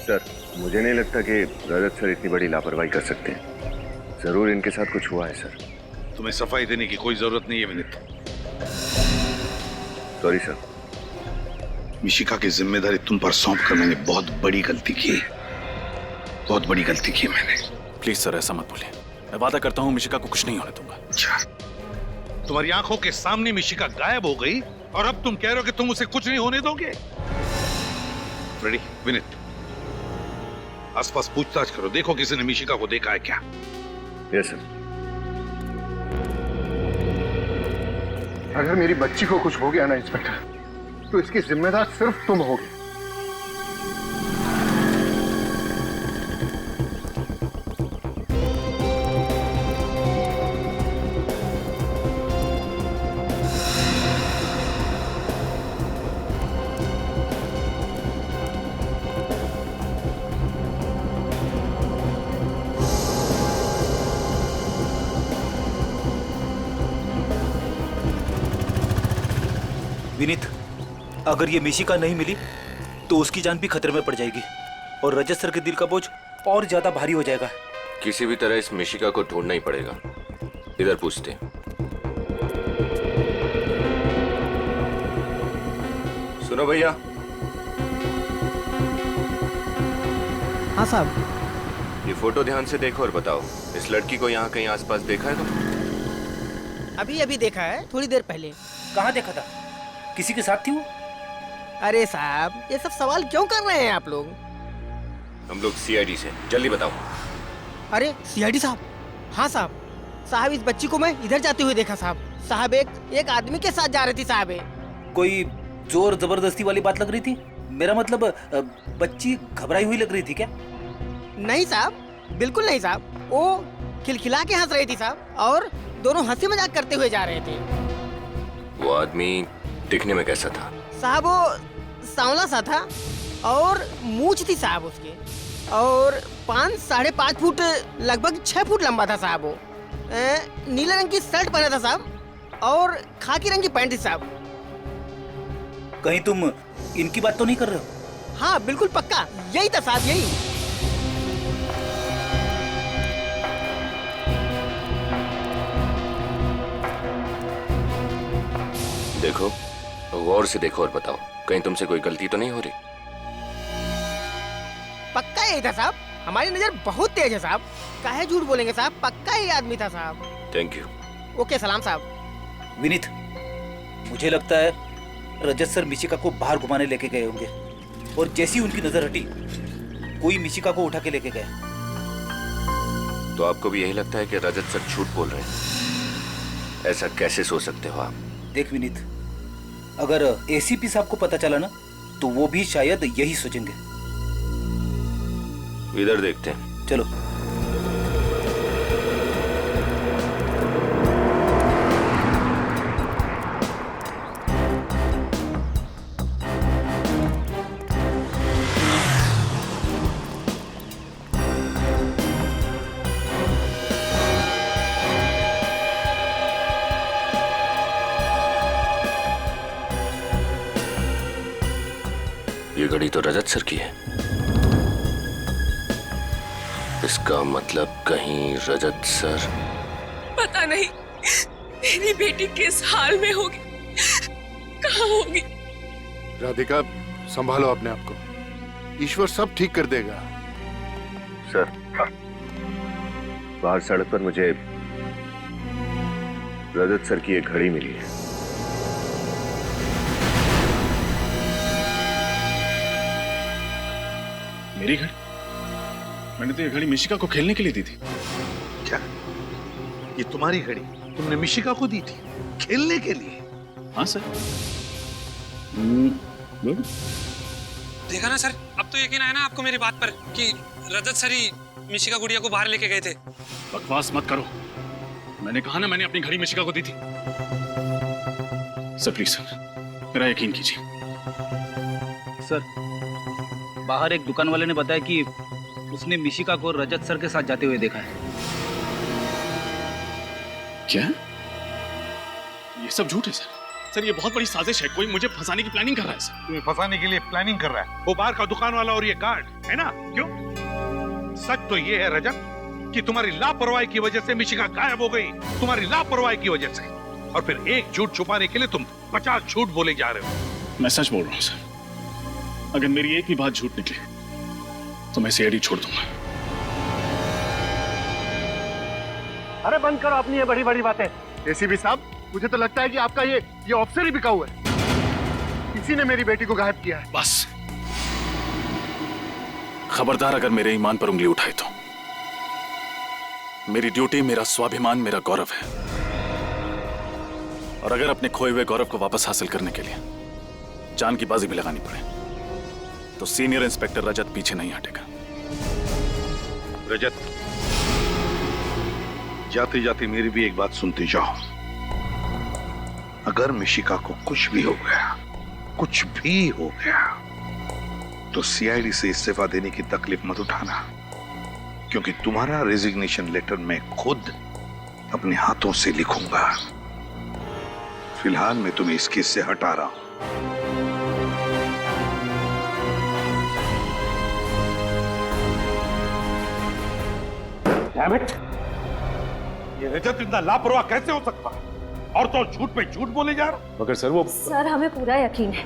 सर, मुझे नहीं लगता कि रजत सर इतनी बड़ी लापरवाही कर सकते हैं। जरूर इनके साथ कुछ हुआ है सर। तुम्हें सफाई देने की कोई जरूरत नहीं है विनीत। Sorry sir. मिशिका की जिम्मेदारी तुम पर सौंप कर मैंने बहुत बड़ी गलती की। बहुत बड़ी गलती की मैंने। प्लीज सर ऐसा मत बोलिए। मैं वादा करता हूँ मिशिका को कुछ नहीं होने दूंगा। अच्छा, तुम्हारी आंखों के सामने मिशिका गायब हो गई और अब तुम कह रहे हो कि तुम उसे कुछ नहीं होने दोगे? रेडी विनीत, आसपास पूछताछ करो, देखो किसी ने मिशिका को देखा है क्या। Yes sir. अगर मेरी बच्ची को कुछ हो गया ना इंस्पेक्टर, तो इसकी जिम्मेदार सिर्फ तुम होगे। विनीत, अगर ये मिशिका नहीं मिली तो उसकी जान भी खतरे में पड़ जाएगी और रजत सर के दिल का बोझ और ज्यादा भारी हो जाएगा। किसी भी तरह इस मिशिका को ढूंढना ही पड़ेगा। इधर पूछते हैं। सुनो भैया। हाँ साहब। ये फोटो ध्यान से देखो और बताओ, इस लड़की को यहाँ कहीं आसपास देखा है तुम? अभी अभी देखा है, थोड़ी देर पहले। कहाँ देखा था? किसी के साथ थी वो? अरे साहब, ये सब सवाल क्यों कर रहे हैं आप लोग? हम लोग सीआईडी से, जल्दी बताओ। अरे सीआईडी साहब? हाँ साहब। साहब इस बच्ची को मैं इधर जाते हुए देखा साहब। साहब एक आदमी के साथ जा रही थी साहब। कोई जोर जबरदस्ती वाली बात लग रही थी? मेरा मतलब बच्ची घबराई हुई लग रही थी क्या? नहीं साहब, बिल्कुल नहीं साहब। वो खिलखिला के हंस रही थी साहब और दोनों हंसी मजाक करते हुए जा रहे थे। वो आदमी दिखने में कैसा था? साहब वो सांवला सा था और मूंछ थी साहब उसके, और 5 साढ़े 5 फुट लगभग 6 फुट लंबा था साहब। वो नीले रंग की शर्ट पहना था साहब और खाकी रंग की पैंट थी साहब। कहीं तुम इनकी बात तो नहीं कर रहे हो? हाँ बिल्कुल पक्का, यही था साहब, यही। देखो, गौर से देखो और बताओ, कहीं तुमसे कोई गलती तो नहीं हो रही? पक्का यही था साहब, हमारी नजर बहुत तेज है साहब। काहे झूठ बोलेंगे साहब, पक्का ही आदमी था साहब। Thank you. ओके, सलाम साहब। विनीत, मुझे लगता है रजत सर मिशिका को बाहर घुमाने लेके गए होंगे और जैसी उनकी नजर हटी कोई मिशिका को उठा के लेके गया। तो आपको भी यही लगता है कि रजत सर झूठ बोल रहे हैं? ऐसा कैसे सोच सकते हो आप? देख विनीत, अगर एसीपी साहब को पता चला ना तो वो भी शायद यही सोचेंगे। इधर देखते हैं। चलो। ये घड़ी तो रजत सर की है। इसका मतलब कहीं रजत सर। पता नहीं मेरी बेटी किस हाल में होगी, कहाँ होगी। राधिका, संभालो अपने आप को, ईश्वर सब ठीक कर देगा। सर, बाहर सड़क पर मुझे रजत सर की एक घड़ी मिली है। मेरी घड़ी? मैंने तो ये घड़ी मिशिका को खेलने के लिए दी थी। क्या ये तुम्हारी घड़ी तुमने मिशिका को दी थी खेलने के लिए? हाँ सर। देखा ना सर, अब तो यकीन आया ना आपको मेरी बात पर कि रजत सर ही मिशिका गुड़िया को बाहर लेके गए थे। बकवास मत करो, मैंने कहा ना मैंने अपनी घड़ी मिशिका को दी थी। सर प्लीज सर मेरा यकीन कीजिए। सर बाहर एक दुकान वाले ने बताया कि उसने मिशिका को रजत सर के साथ जाते हुए देखा है। क्या? ये सब झूठ है सर। सर ये बहुत बड़ी साजिश है, कोई मुझे फंसाने की प्लानिंग कर रहा है सर। तुम्हें फंसाने के लिए प्लानिंग कर रहा है वो बाहर का दुकान वाला और ये गार्ड है ना? क्यों? सच तो ये है रजत कि तुम्हारी लापरवाही की वजह से मिशिका गायब हो गई, तुम्हारी लापरवाही की वजह से। और फिर एक झूठ छुपाने के लिए तुम 50 झूठ बोले जा रहे हो। मैं सच बोल रहा हूँ सर, अगर मेरी एक भी बात झूठ निकले तो मैं सीआईडी छोड़ दूंगा। अरे बंद करो अपनी ये बड़ी बड़ी बातें। एसीपी साहब, मुझे तो लगता है कि आपका ये ऑफिसर ही बिकाऊ है। किसी ने मेरी बेटी को गायब किया है। बस खबरदार अगर मेरे ईमान पर उंगली उठाए तो। मेरी ड्यूटी, मेरा स्वाभिमान, मेरा गौरव है, और अगर अपने खोए हुए गौरव को वापस हासिल करने के लिए जान की बाजी भी लगानी पड़े तो सीनियर इंस्पेक्टर रजत पीछे नहीं हटेगा। रजत, जाते जाते मेरी भी एक बात सुनते जाओ। अगर मिशिका को कुछ भी हो गया, कुछ भी हो गया, तो सीआईडी से इस्तीफा देने की तकलीफ मत उठाना, क्योंकि तुम्हारा रेजिग्नेशन लेटर मैं खुद अपने हाथों से लिखूंगा। फिलहाल मैं तुम्हें इस केस से हटा रहा हूं। Damn it! ये रजत इतना लापरवाह कैसे हो सकता है? और तो झूठ पे झूठ बोले जा रहा। मगर सर वो सर हमें पूरा यकीन है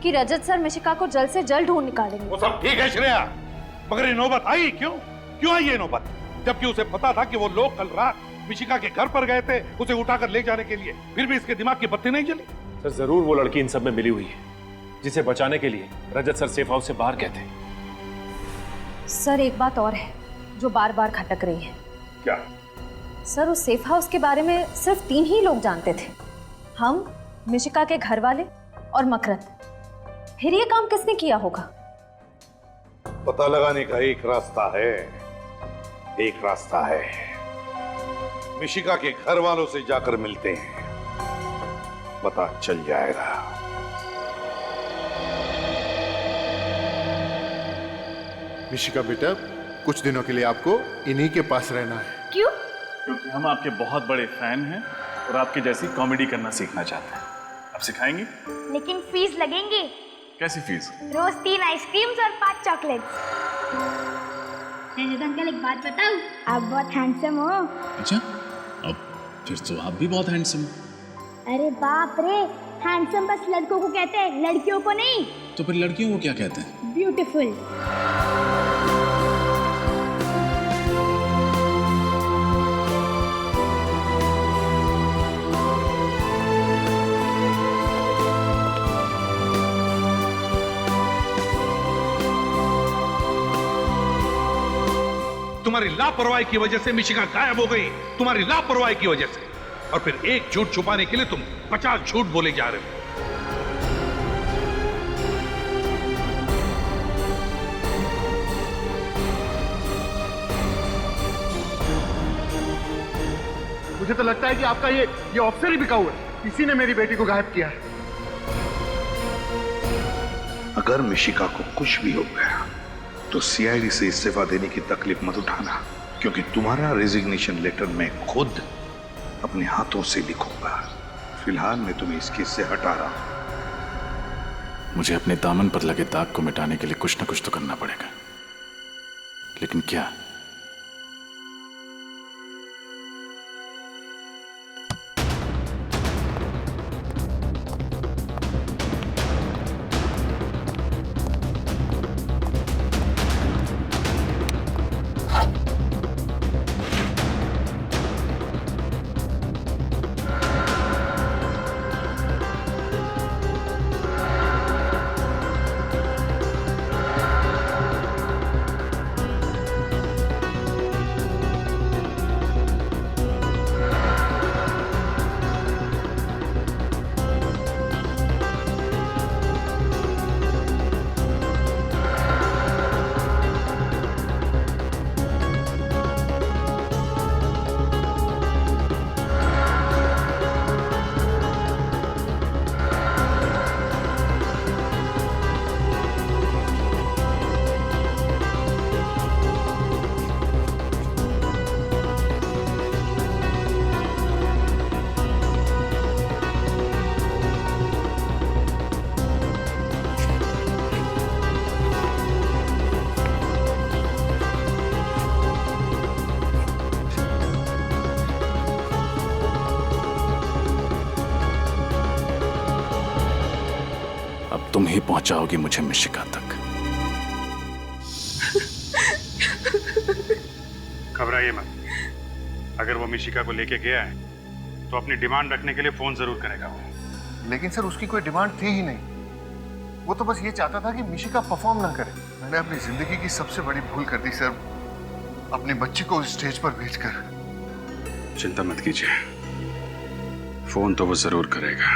कि रजत सर मिशिका को जल्द से जल्द ढूंढ निकालेंगे। वो सब ठीक है श्रेया, मगर ये नौबत आई क्यों? क्यों आई ये नौबत? जबकि उसे पता था कि वो लोग कल रात मिशिका के घर पर गए थे उसे उठाकर ले जाने के लिए, फिर भी इसके दिमाग की बत्ती नहीं जली। सर जरूर वो लड़की इन सब में मिली हुई है, जिसे बचाने के लिए रजत सर सेफ हाउस से बाहर गए थे। सर एक बात और है जो बार बार खटक रही है। क्या? सर उस सेफ हाउस के बारे में सिर्फ 3 ही लोग जानते थे, हम, मिशिका के घर वाले और मकरंद। फिर ये काम किसने किया होगा? पता लगाने का एक रास्ता है, एक रास्ता है। मिशिका के घर वालों से जाकर मिलते हैं, पता चल जाएगा। मिशिका बेटा, कुछ दिनों के लिए आपको इन्हीं के पास रहना है। क्यों? क्योंकि हम आपके बहुत बड़े फैन हैं और आपकी जैसी कॉमेडी करना सीखना चाहते हैं। आप सिखाएंगे? लेकिन फीस लगेंगे। कैसी फीस? रोज 3 आइसक्रीम्स और 5 चॉकलेट्स। अंकल एक बात बताऊं, आप बहुत हैंडसम हो। अच्छा, अब फिर तो आप भी बहुत हैंडसम हो। अरे बाप रे, हैंडसम बस लड़कों को कहते हैं, लड़कियों को नहीं। तो फिर लड़कियों को क्या कहते हैं? ब्यूटीफुल। तुम्हारी लापरवाही की वजह से मिशिका गायब हो गई, तुम्हारी लापरवाही की वजह से। और फिर एक झूठ छुपाने के लिए तुम 50 झूठ बोले जा रहे हो। मुझे तो लगता है कि आपका ये ऑफिसर ही बिकाऊ है। किसी ने मेरी बेटी को गायब किया है। अगर मिशिका को कुछ भी हो गया तो सीआईडी से इस्तीफा देने की तकलीफ मत उठाना, क्योंकि तुम्हारा रेजिग्नेशन लेटर मैं खुद अपने हाथों से लिखूंगा। फिलहाल मैं तुम्हें इस केस से हटा रहा हूं। मुझे अपने दामन पर लगे दाग को मिटाने के लिए कुछ न कुछ तो करना पड़ेगा, लेकिन क्या? तुम ही पहुंचाओगी मुझे मिशिका तक। घबराइए मत। अगर वो मिशिका को लेके गया है तो अपनी डिमांड रखने के लिए फोन जरूर करेगा वो। लेकिन सर उसकी कोई डिमांड थी ही नहीं। वो तो बस ये चाहता था कि मिशिका परफॉर्म ना करे। मैंने अपनी जिंदगी की सबसे बड़ी भूल कर दी सर, अपनी बच्ची को स्टेज पर भेजकर। चिंता मत कीजिए, फोन तो वो जरूर करेगा।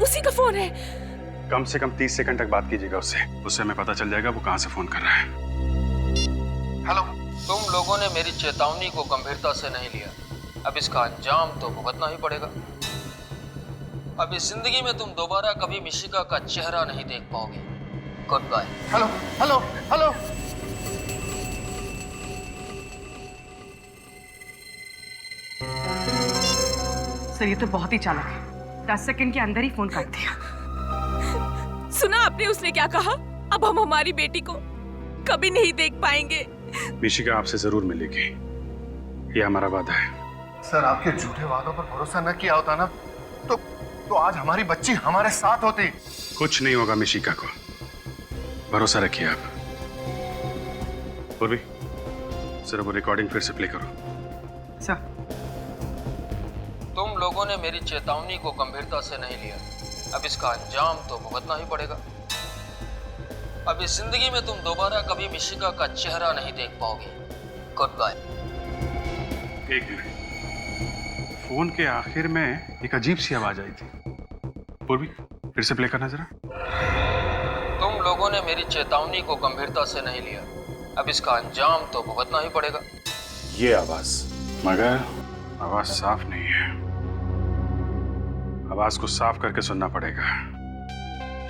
उसी का फोन है। कम से कम 30 सेकंड तक बात कीजिएगा उससे हमें पता चल जाएगा वो कहां से फोन कर रहा है। हेलो। तुम लोगों ने मेरी चेतावनी को गंभीरता से नहीं लिया, अब इसका अंजाम तो भुगतना ही पड़ेगा। अब इस जिंदगी में तुम दोबारा कभी मिशिका का चेहरा नहीं देख पाओगे। Goodbye. Hello hello hello. Sir ये तो बहुत ही चालाक है, 10 सेकंड के अंदर ही फोन काट दिया। सुना आपने उसने क्या कहा? अब हम हमारी बेटी को कभी नहीं देख पाएंगे। मिशिका आपसे जरूर मिलेगी, ये हमारा वादा है। सर आपके झूठे वादों पर भरोसा न किया होता ना तो आज हमारी बच्ची हमारे साथ होती। कुछ नहीं होगा मिशिका को, भरोसा रखिए आप। पूर्वी सर वो रिकॉर्डिंग फिर से प्ले करो। सर तुम लोगों ने मेरी चेतावनी को गंभीरता से नहीं लिया, अब इसका अंजाम तो भुगतना ही पड़ेगा। अब इस जिंदगी में तुम दोबारा कभी मिशिका का चेहरा नहीं देख पाओगे। Goodbye. एक मिनट, फोन के आखिर में एक अजीब सी आवाज आई थी। पूर्वी फिर से प्ले करना जरा। तुम लोगों ने मेरी चेतावनी को गंभीरता से नहीं लिया, अब इसका अंजाम तो भुगतना ही पड़ेगा। ये आवाज, मगर आवाज साफ नहीं है। आवाज को साफ करके सुनना पड़ेगा,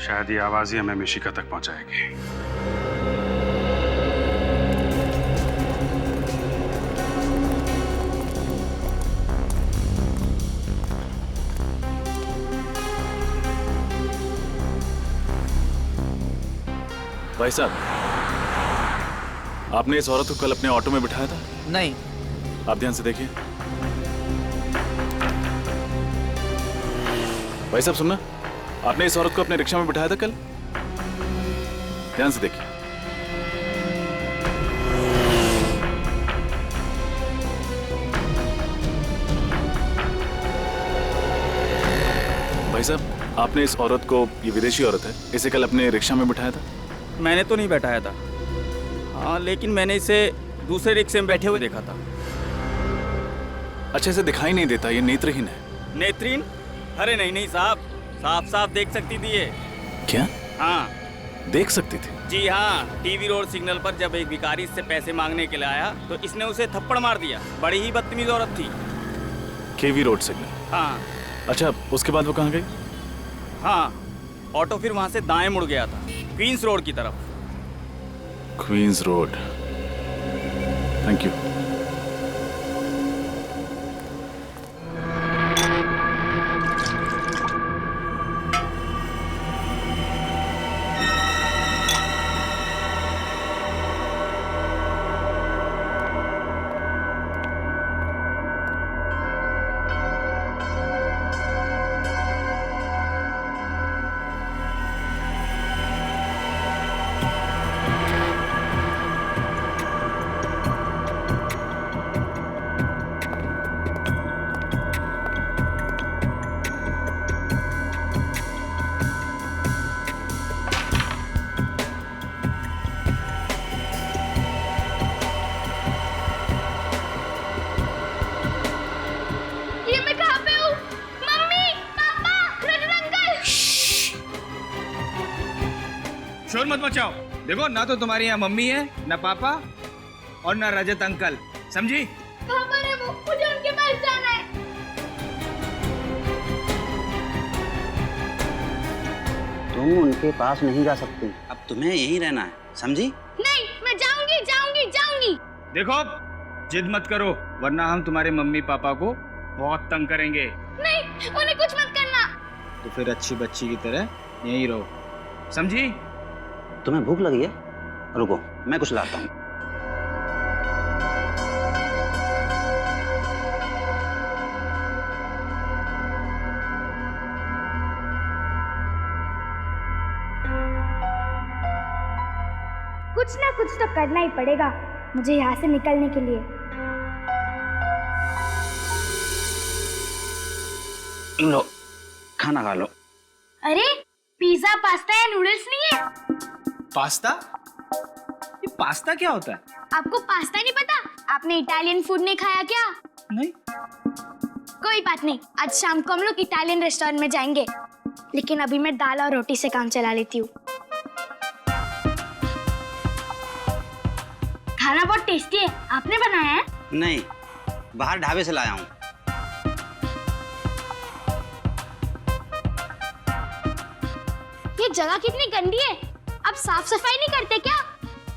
शायद ये आवाज ही हमें मिशिका तक पहुंचाएगी। भाई साहब, आपने इस औरत को कल अपने ऑटो में बिठाया था? नहीं। आप ध्यान से देखिए। भाई साहब सुनना, आपने इस औरत को अपने रिक्शा में बिठाया था कल? ध्यान से देखिए। भाई साहब, आपने इस औरत को, ये विदेशी औरत है, इसे कल अपने रिक्शा में बिठाया था? मैंने तो नहीं बैठाया था। हाँ, लेकिन मैंने इसे दूसरे रिक्शे में बैठे हुए देखा था। अच्छा, इसे दिखाई नहीं देता, ये नेत्रहीन है। नेत्रहीन? अरे नहीं नहीं साहब, साफ साफ देख सकती थी ये। क्या? हाँ देख सकती थी? जी हाँ, टीवी रोड सिग्नल पर जब एक भिखारी इससे पैसे मांगने के लिए आया तो इसने उसे थप्पड़ मार दिया। बड़ी ही बदतमीज औरत थी। केवी रोड सिग्नल? हाँ। अच्छा, उसके बाद वो कहाँ गई? हाँ, ऑटो फिर वहाँ से दाएं मुड़ गया था, क्वींस रोड की तरफ। Queens Road, thank you. शोर मत मचाओ। देखो, ना तो तुम्हारी यहाँ मम्मी है, ना पापा और ना रजत अंकल, समझी? कहाँ पर है वो? मुझे उनके पास जाना है। तुम उनके पास नहीं जा सकती, अब तुम्हें यहीं रहना है, समझी? नहीं, मैं जाऊंगी जाऊंगी जाऊंगी। देखो, जिद मत करो, वरना हम तुम्हारे मम्मी पापा को बहुत तंग करेंगे। नहीं, उन्हें कुछ मत करना। तो फिर अच्छी बच्ची की तरह यहीं रहो, समझी? तुम्हें भूख लगी है? रुको, मैं कुछ लाता हूँ। कुछ ना कुछ तो करना ही पड़ेगा मुझे यहाँ से निकलने के लिए। लो खाना खा लो। अरे पिज्जा पास्ता या नूडल्स नहीं है? पास्ता? ये पास्ता क्या होता है? आपको पास्ता नहीं पता? आपने इटालियन फूड नहीं खाया क्या? नहीं। कोई बात नहीं, आज शाम को हम लोग इटालियन रेस्टोरेंट में जाएंगे, लेकिन अभी मैं दाल और रोटी से काम चला लेती हूँ। खाना बहुत टेस्टी है, आपने बनाया है? नहीं, बाहर ढाबे से लाया हूँ। ये जगह कितनी गंदी है, आप साफ सफाई नहीं करते क्या?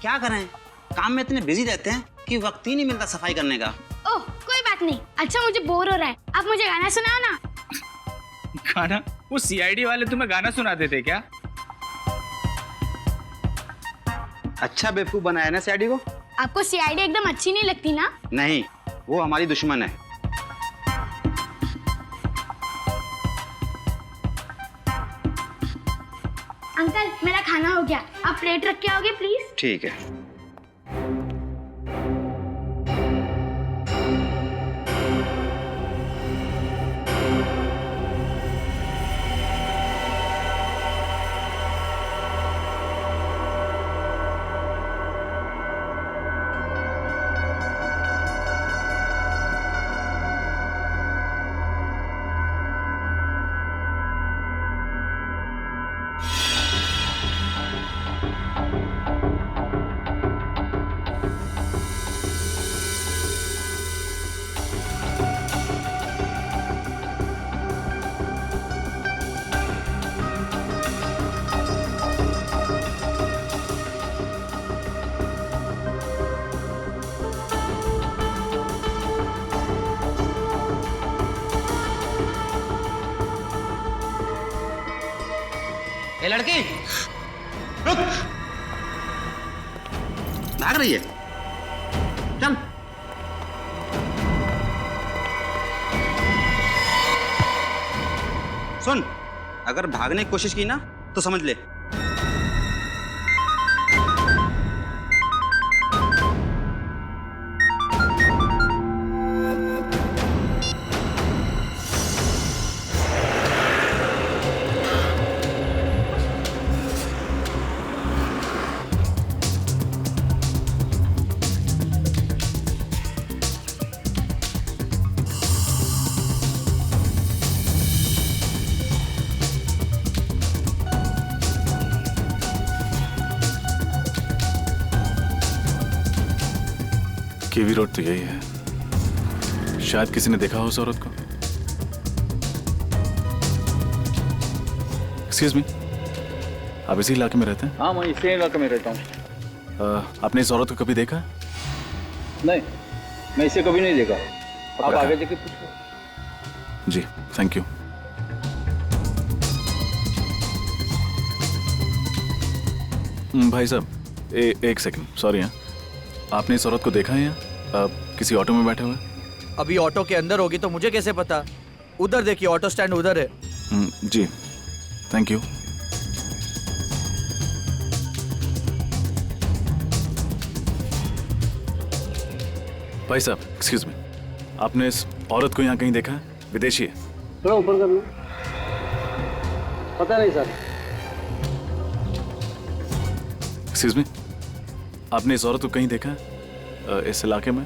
क्या करें, काम में इतने बिजी रहते हैं कि वक्त ही नहीं मिलता सफाई करने का। ओह कोई बात नहीं। अच्छा मुझे बोर हो रहा है, आप मुझे गाना सुनाओ ना। गाना? वो सीआईडी वाले तुम्हें गाना सुनाते थे क्या? अच्छा बेवकूफ बनाया ना सीआईडी को। आपको सीआईडी एकदम अच्छी नहीं लगती ना? नहीं, वो हमारी दुश्मन है। अंकल मेरा खाना हो गया, आप प्लेट रख के आओगे प्लीज? ठीक है। ए लड़की, रुक! भाग रही है, चल। सुन, अगर भागने की कोशिश की ना तो समझ ले। केवी रोड तो यही है, शायद किसी ने देखा हो उस औरत को। एक्सक्यूज मी, आप इसी इलाके में रहते हैं? हाँ मैं इसी इलाके में रहता हूँ। आपने इस औरत को कभी देखा? नहीं, मैं इसे कभी नहीं देखा। आप आगे जाके पूछो। जी थैंक यू। भाई साहब एक सेकंड, सॉरी। हाँ, आपने इस औरत को देखा है यहाँ किसी ऑटो में बैठे हुए? अभी ऑटो के अंदर होगी तो मुझे कैसे पता? उधर देखिए, ऑटो स्टैंड उधर है। जी थैंक यू। भाई साहब एक्सक्यूज मी, आपने इस औरत को यहाँ कहीं देखा है? विदेशी है? थोड़ा ऊपर कर लो। पता नहीं सर। एक्सक्यूज मी, आपने इस औरत को कहीं देखा है इस इलाके में?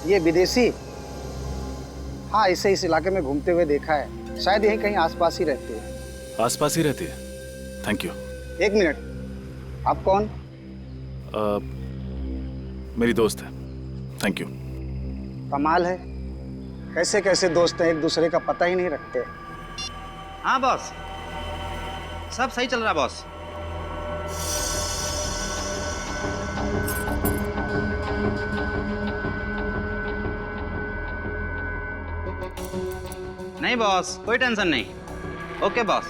ये विदेशी? हाँ, इसे इस इलाके में घूमते हुए देखा है, शायद यहीं कहीं आसपास ही रहती है। आसपास ही रहती है? Thank you. एक मिनट, आप कौन? मेरी दोस्त है। Thank you. कमाल है, कैसे कैसे दोस्त हैं, एक दूसरे का पता ही नहीं रखते। हाँ बॉस, सब सही चल रहा बॉस। नहीं बॉस, कोई टेंशन नहीं। Okay boss.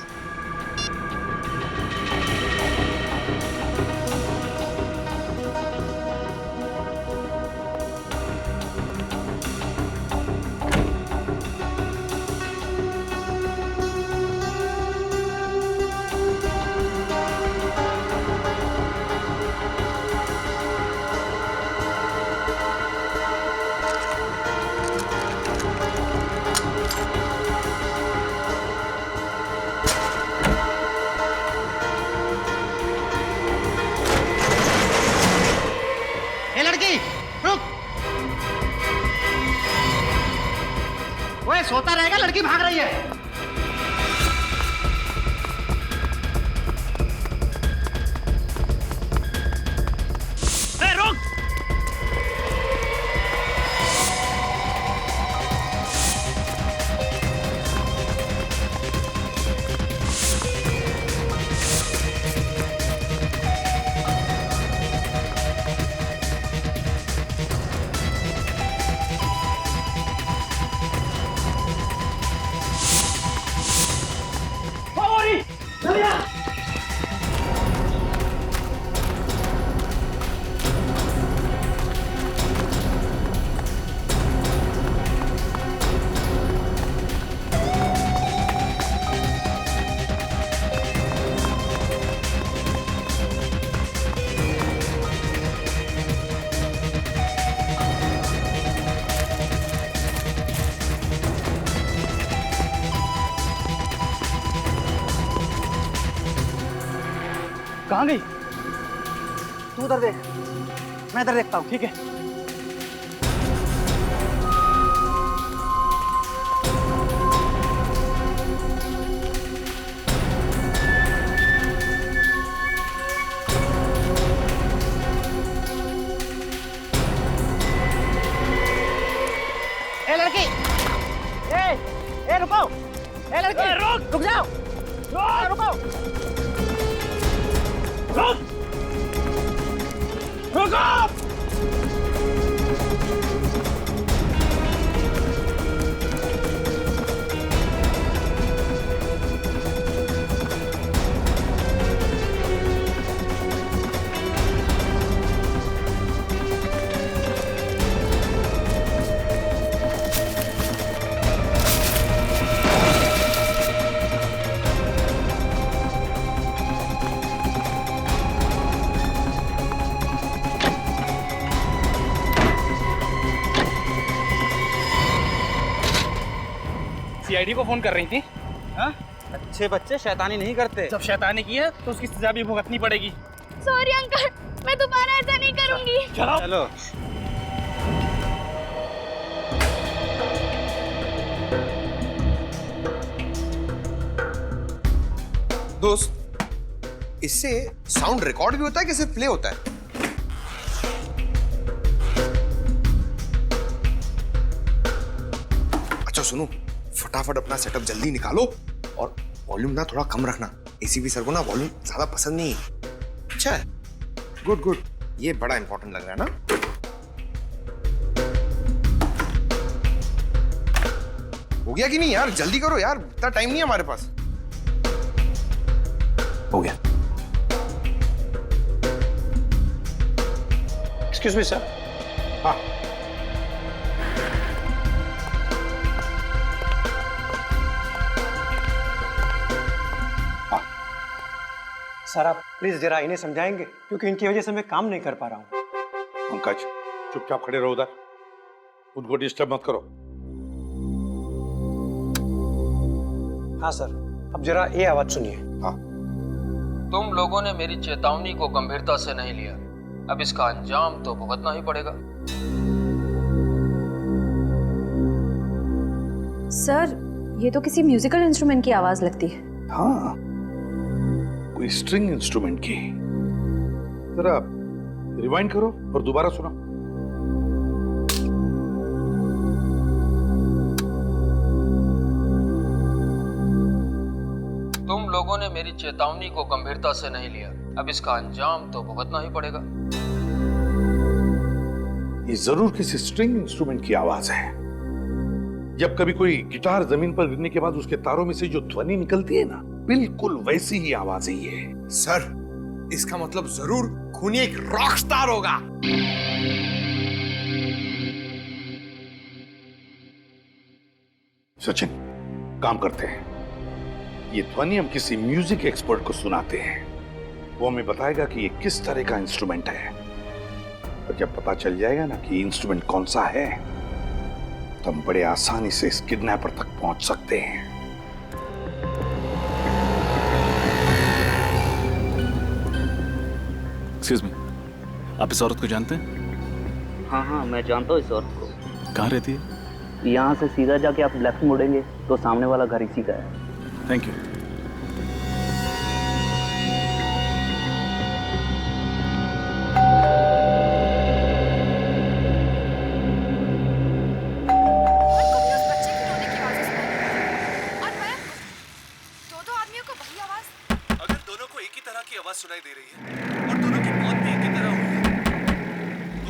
सोता रहेगा, लड़की भाग रही है। रोक! कहाँ गई? तू उधर देख, मैं इधर देखता हूँ, ठीक है? ए लड़की, ए रुको, ए लड़की, रुक जाओ, रुको, रुको! सीआईडी को फोन कर रही थी। हाँ? अच्छे बच्चे शैतानी नहीं करते। जब शैतानी की है तो उसकी सजा भी भुगतनी पड़ेगी। सॉरी अंकल, मैं दोबारा ऐसा नहीं करूंगी। चलो। दोस्त, इससे साउंड रिकॉर्ड भी होता है कि सिर्फ प्ले होता है? अच्छा सुनो, फटाफट अपना सेटअप जल्दी निकालो और वॉल्यूम ना थोड़ा कम रखना। एसीपी सर को ना वॉल्यूम ज्यादा पसंद नहीं है। अच्छा है, गुड गुड, ये बड़ा इंपॉर्टेंट लग रहा है ना। हो गया कि नहीं यार? जल्दी करो यार, इतना टाइम नहीं है हमारे पास। हो गया। Excuse me sir. हाँ सर, आप प्लीज जरा इन्हें समझाएंगे, क्योंकि इनकी वजह से मैं काम नहीं कर पा रहा हूँ। पंकज, चुपचाप खड़े रहो उधर, उनको डिस्टर्ब मत करो। हाँ सर, अब जरा ये आवाज सुनिए। हाँ। तुम लोगों ने मेरी चेतावनी को गंभीरता से नहीं लिया, अब इसका अंजाम तो भुगतना ही पड़ेगा। सर, ये तो किसी म्यूजिकल इंस्ट्रूमेंट की आवाज लगती है। हाँ, कोई स्ट्रिंग इंस्ट्रूमेंट की। जरा रिवाइंड करो और दोबारा सुनो। तुम लोगों ने मेरी चेतावनी को गंभीरता से नहीं लिया, अब इसका अंजाम तो भुगतना ही पड़ेगा। ये जरूर किसी स्ट्रिंग इंस्ट्रूमेंट की आवाज है। जब कभी कोई गिटार जमीन पर गिरने के बाद उसके तारों में से जो ध्वनि निकलती है ना, बिल्कुल वैसी ही आवाज है ये। सर, इसका मतलब जरूर खूनी एक रॉक स्टार होगा। सचिन, काम करते हैं, ये ध्वनि हम किसी म्यूजिक एक्सपर्ट को सुनाते हैं। वो हमें बताएगा कि ये किस तरह का इंस्ट्रूमेंट है, और जब पता चल जाएगा ना कि इंस्ट्रूमेंट कौन सा है, तो हम बड़े आसानी से इस किडनैपर तक पहुंच सकते हैं। एक्सक्यूज मी, आप इस औरत को जानते हैं? हाँ हाँ, मैं जानता हूँ इस औरत को। कहाँ रहती है? यहाँ से सीधा जाके आप लेफ्ट मुड़ेंगे तो सामने वाला घर इसी का है। Thank you. अगर दोनों को एक ही तरह की आवाज सुनाई दे रही है और दोनों की मौत भी एक ही तरह हुई है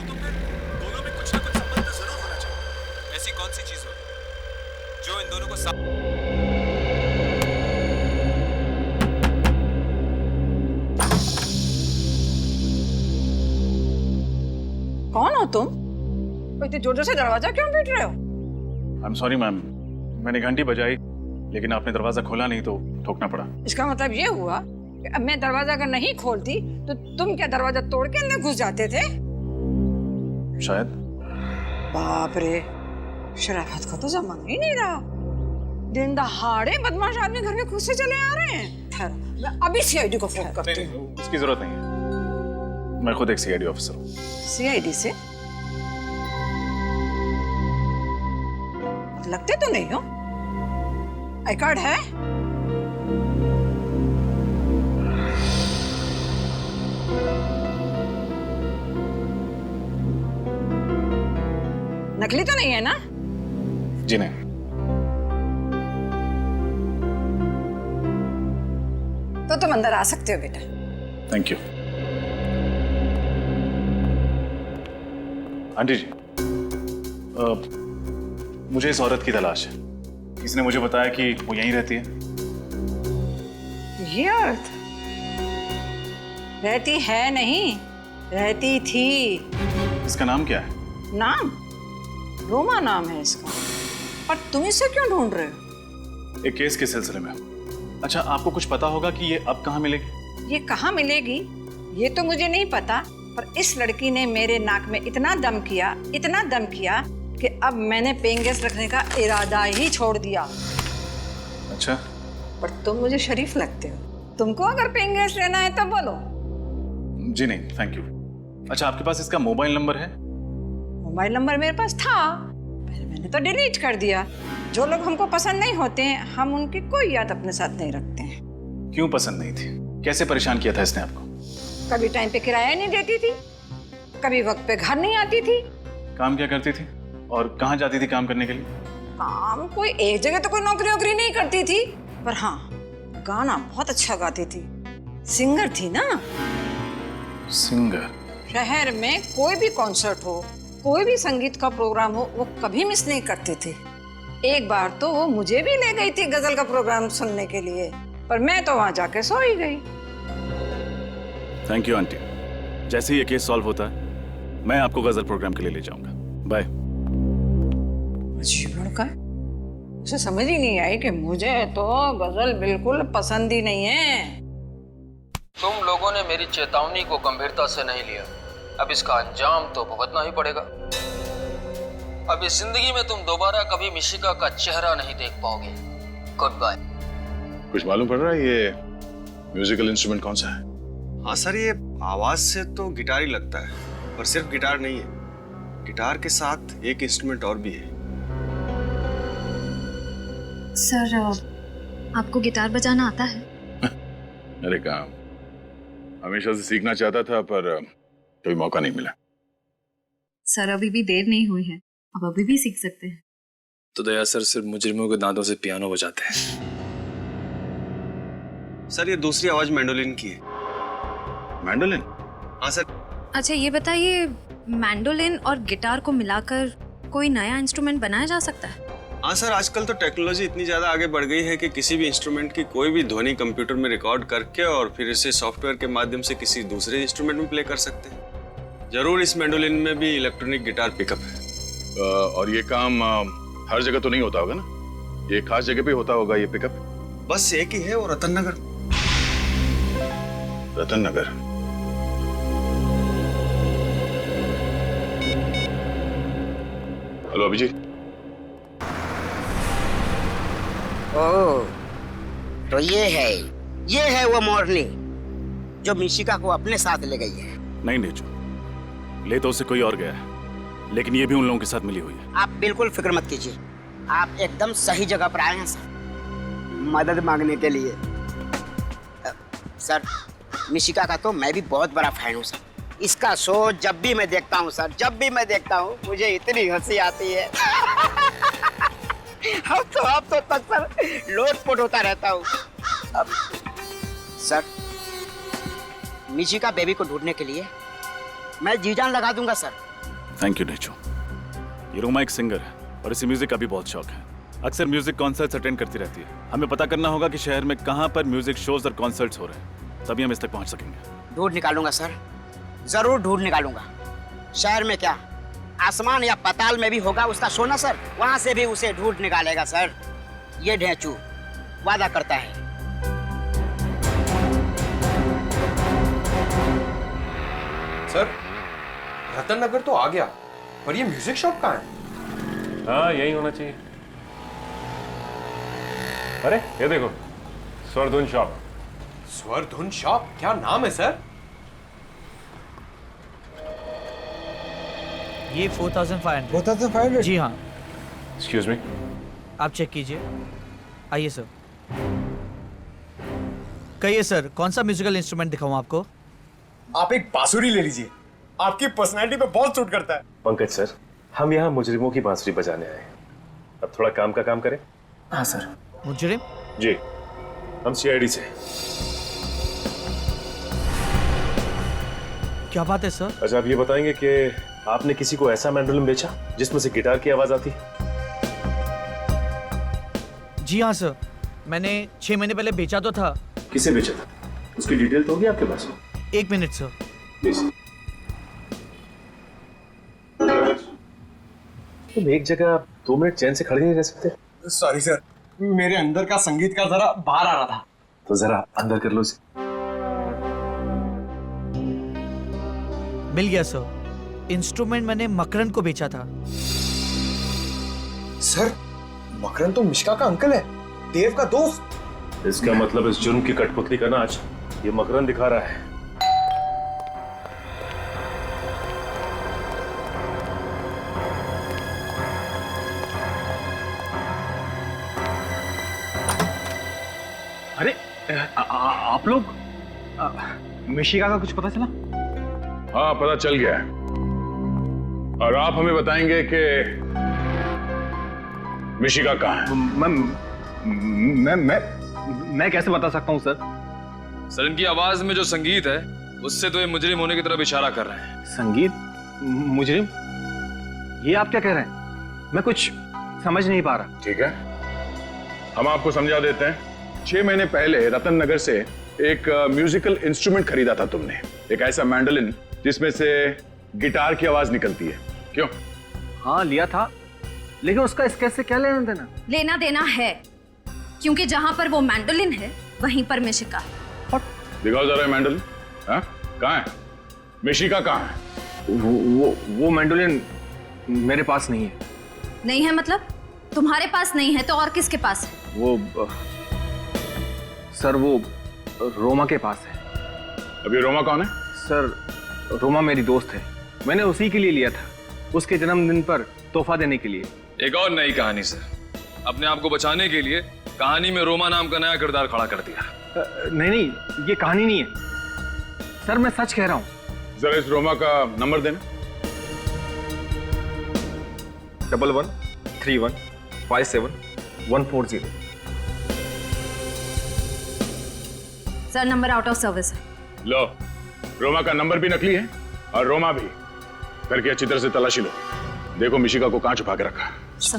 तो फिर दोनों में कुछ ना कुछ संबंध जरूर होना चाहिए। ऐसी कौन सी चीज होगी जो इन दोनों को कौन हो तुम? इतने जोर जोर से दरवाजा क्यों पीट रहे हो? आई एम सॉरी मैम, मैंने घंटी बजाई लेकिन आपने दरवाजा खोला नहीं तो ठोकना पड़ा। इसका मतलब ये हुआ कि अब मैं दरवाजा अगर नहीं खोलती तो तुम क्या दरवाजा तोड़ के अंदर घुस जाते थे? शायद। बाप रे, शराफत का तो जमाना ही नहीं रहा। दिन दहाड़े बदमाश आदमी घर में खुद से चले आ रहे हैं। ठहरो, मैं अभी सीआईडी को फोन करती हूँ। उसकी जरूरत नहीं है, मैं खुद एक सीआईडी ऑफिसर हूँ। सीआईडी से? लगते तो नहीं हो। आई कार्ड है? नकली तो नहीं है ना? जी नहीं। तो तुम अंदर आ सकते हो बेटा। Thank you. आंटी जी, मुझे इस औरत की तलाश है। किसी ने मुझे बताया कि वो यहीं रहती है। ये औरत रहती है नहीं, रहती थी। इसका नाम क्या है? नाम? रोमा नाम है इसका। पर तुम इसे क्यों ढूंढ रहे हो? एक केस के सिलसिले में। अच्छा, आपको कुछ पता होगा कि ये अब कहाँ मिलेगी? ये कहाँ मिलेगी ये तो मुझे नहीं पता, पर इस लड़की ने मेरे नाक में इतना दम किया कि अब मैंने पेइंग गेस्ट रखने का इरादा ही छोड़ दिया। अच्छा। पर तुम मुझे शरीफ लगते हो। तुमको अगर पेइंग गेस्ट लेना है तो बोलो। जी नहीं, थैंक यू। अच्छा, आपके पास इसका मोबाइल नंबर है? मोबाइल नंबर मेरे पास था, मैंने तो डिलीट कर दिया। जो लोग हमको पसंद नहीं होते हैं, हम उनकी कोई याद अपने साथ नहीं रखते हैं। क्यों पसंद नहीं थी? कैसे परेशान किया था इसने आपको? कभी टाइम पे किराया नहीं देती थी, कभी वक्त पे घर नहीं आती थी। काम क्या करती थी और कहाँ जाती थी काम करने के लिए? काम कोई एक जगह तो कोई नौकरी नहीं करती थी, पर हाँ गाना बहुत अच्छा गाती थी। सिंगर थी ना। सिंगर? शहर में कोई भी कॉन्सर्ट हो, कोई भी संगीत का प्रोग्राम हो, वो कभी मिस नहीं करती थी। एक बार तो वो मुझे भी ले गई थी गजल का प्रोग्राम सुनने के लिए, पर मैं तो वहां जाके सो ही गई। Thank you aunty. जैसे ही ये केस सॉल्व होता है मैं आपको गजल प्रोग्राम के लिए ले जाऊंगा। बाय। अजीब लड़का है, उसे समझ ही नहीं आई कि मुझे तो गजल बिल्कुल पसंद ही नहीं है। तुम लोगों ने मेरी चेतावनी को गंभीरता से नहीं लिया, अब इसका अंजाम तो भुगतना ही पड़ेगा। अब इस जिंदगी में तुम दोबारा कभी मिशिका का चेहरा नहीं देख पाओगे। Goodbye. कुछ मालूम पड़ रहा है ये म्यूजिकल इंस्ट्रूमेंट कौन सा है? हाँ सर, ये आवाज से तो गिटार ही लगता है, पर सिर्फ गिटार नहीं है। गिटार के साथ एक इंस्ट्रूमेंट और भी है। सर, आपको गिटार बजाना आता है? अरे काम हमेशा से सीखना चाहता था पर कोई मौका नहीं मिला। सर, अभी भी देर नहीं हुई है, अब अभी भी सीख सकते हैं। तो दया सर सिर्फ मुजरिमों के दांतों से पियानो बजाते हैं। सर, ये दूसरी आवाज मैंडोलिन की है। मैंडोलिन? हाँ सर। अच्छा, ये बताइए, मैंडोलिन और गिटार को मिलाकर कोई नया इंस्ट्रूमेंट बनाया जा सकता है? हाँ सर, आजकल तो टेक्नोलॉजी इतनी ज्यादा आगे बढ़ गई है कि किसी भी इंस्ट्रूमेंट की कोई भी ध्वनि कंप्यूटर में रिकॉर्ड करके और फिर इसे सॉफ्टवेयर के माध्यम से किसी दूसरे इंस्ट्रूमेंट में प्ले कर सकते हैं। जरूर इस मैंडोलिन में भी इलेक्ट्रॉनिक गिटार पिकअप है। और ये काम हर जगह तो नहीं होता होगा ना? ये खास जगह पे होता होगा ये पिकअप? बस एक ही है, वो रतन नगर। रतन नगर? हेलो अभिजीत। ओह, तो ये है वो मोरनी जो मिशिका को अपने साथ ले गई है। नहीं नेचू, ले तो उसे कोई और गया है। लेकिन ये भी उन लोगों के साथ मिली हुई है। आप बिल्कुल फिक्र मत कीजिए, आप एकदम सही जगह पर आए हैं सर, मदद मांगने के लिए। सर, मिशिका का तो मैं भी बहुत बड़ा फैन हूँ सर। इसका शो जब भी मैं देखता हूँ सर, जब भी मैं देखता हूँ मुझे इतनी हंसी आती है। अब तो तक सर लोटपोट होता रहता हूँ। अब सर, मिशिका बेबी को ढूंढने के लिए मैं जी जान लगा दूंगा सर। Thank you नेचो। ये रोमा एक सिंगर है और इसे म्यूजिक का भी बहुत शौक है। अक्सर म्यूजिक कॉन्सर्ट्स अटेंड करती रहती है। हमें पता करना होगा कि शहर में कहाँ पर म्यूजिक शोज और कॉन्सर्ट्स हो रहे हैं, तभी हम इस तक पहुँच सकेंगे। ढूंढ निकालूंगा सर, जरूर ढूंढ निकालूंगा। शहर में क्या, आसमान या पाताल में भी होगा उसका शो ना सर, वहां से भी उसे ढूंढ निकालेगा सर। ये ढेंचू वादा करता है। सर, रतन नगर तो आ गया, पर ये म्यूजिक शॉप कहाँ है? हाँ, यही होना चाहिए। अरे ये देखो, स्वरधुन शॉप। स्वरधुन शॉप? क्या नाम है सर? ये 4500। 4500? जी हाँ। एक्सक्यूज मी, आप चेक कीजिए। आइए सर। कहिए सर, कौन सा म्यूजिकल इंस्ट्रूमेंट दिखाऊं आपको? आप एक बांसुरी ले लीजिए, आपकी पर्सनैलिटी पे बहुत सूट करता है। पंकज सर, हम यहाँ मुजरिमों की बांसुरी बजाने आए हैं। अब थोड़ा काम का काम करें। हाँ सर। मुजरिम? जी, हम सीआईडी से। क्या बात है सर? अच्छा, आप ये बताएंगे कि आपने किसी को ऐसा मैंडोलिन बेचा जिसमें से गिटार की आवाज आती? जी हाँ सर, मैंने 6 महीने पहले बेचा तो था। किसे बेचा था? उसकी डिटेल तो होगी आपके पास? 1 मिनट सर। प्लीज। तुम एक जगह 2 मिनट चैन से खड़े नहीं रह सकते? सॉरी सर, मेरे अंदर का संगीत का जरा बाहर आ रहा था। तो जरा अंदर कर लो इसे। मिल गया सर। इंस्ट्रूमेंट मैंने मकरन को बेचा था। सर, मकरन तो मिशिका का अंकल है, देव का दोस्त। इसका मतलब इस जुर्म की कठपुतली का नाच ये मकरन दिखा रहा है। अरे आप लोग, मिशिका का कुछ पता चला? हाँ, पता चल गया है। और आप हमें बताएंगे कि मिशिका कहाँ है? मैं कैसे बता सकता हूँ सर? सर, इनकी आवाज में जो संगीत है उससे तो ये मुजरिम होने की तरफ इशारा कर रहे हैं। संगीत? मुजरिम? ये आप क्या कह रहे हैं? मैं कुछ समझ नहीं पा रहा। ठीक है, हम आपको समझा देते हैं। 6 महीने पहले रतन नगर से एक म्यूजिकल इंस्ट्रूमेंट खरीदा था तुमने, एक ऐसा मैंडोलिन जिसमें से गिटार की आवाज निकलती है। क्यों? हाँ, लिया था, लेकिन उसका इस केस से क्या लेना देना? लेना देना है, क्योंकि जहां पर वो मैंडोलिन है वहीं पर मिशिका है। दिखाओ जरा मैंडोलिन। हाँ, कहाँ है? मिशिका कहाँ है? वो मैंडोलिन मेरे पास नहीं है। नहीं है मतलब? तुम्हारे पास नहीं है तो और किसके पास है? वो सर, वो रोमा के पास है। अभी रोमा कौन है? सर, रोमा मेरी दोस्त है, मैंने उसी के लिए लिया था, उसके जन्मदिन पर तोहफा देने के लिए। एक और नई कहानी सर, अपने आप को बचाने के लिए कहानी में रोमा नाम का नया किरदार खड़ा कर दिया। नहीं, ये कहानी नहीं है सर, मैं सच कह रहा हूँ। जरा इस रोमा का नंबर देना। 113157 sir, number out of service है। लो, रोमा का नंबर भी नकली है और रोमा भी। करके अच्छी तरह से तलाशी लो, देखो मिशिका को कहां छुपा के रखा। सर।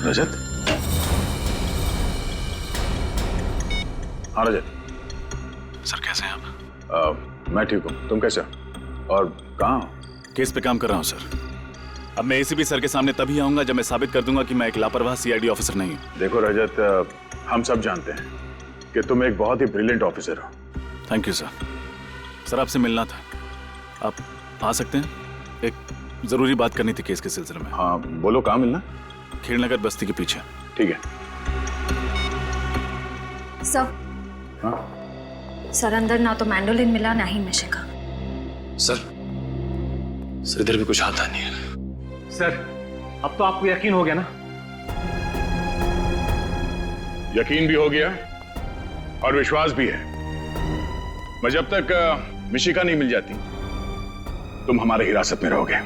रजत? हाँ रजत। सर कैसे हैं आप? मैं ठीक हूँ, तुम कैसे हो? और कहाँ हो? केस पे काम कर रहा हूँ सर। अब मैं एसीपी सर के सामने तभी आऊंगा जब मैं साबित कर दूंगा कि मैं एक लापरवाह सीआईडी ऑफिसर नहीं हूँ। देखो रजत, हम सब जानते हैं कि तुम एक बहुत ही ब्रिलियंट ऑफिसर हो। Thank you sir. सर, आपसे मिलना था, आप आ सकते हैं? एक जरूरी बात करनी थी केस के सिलसिले में। हाँ बोलो, कहाँ मिलना? खेड़नगर बस्ती के पीछे। ठीक है। सर। हाँ? सर, अंदर ना तो मैंडोलिन मिला ना ही मिशिका। सर इधर भी कुछ आता नहीं है। सर अब तो आपको यकीन हो गया ना? यकीन भी हो गया और विश्वास भी है। मैं जब तक मिशिका नहीं मिल जाती तुम हमारे हिरासत में रहोगे।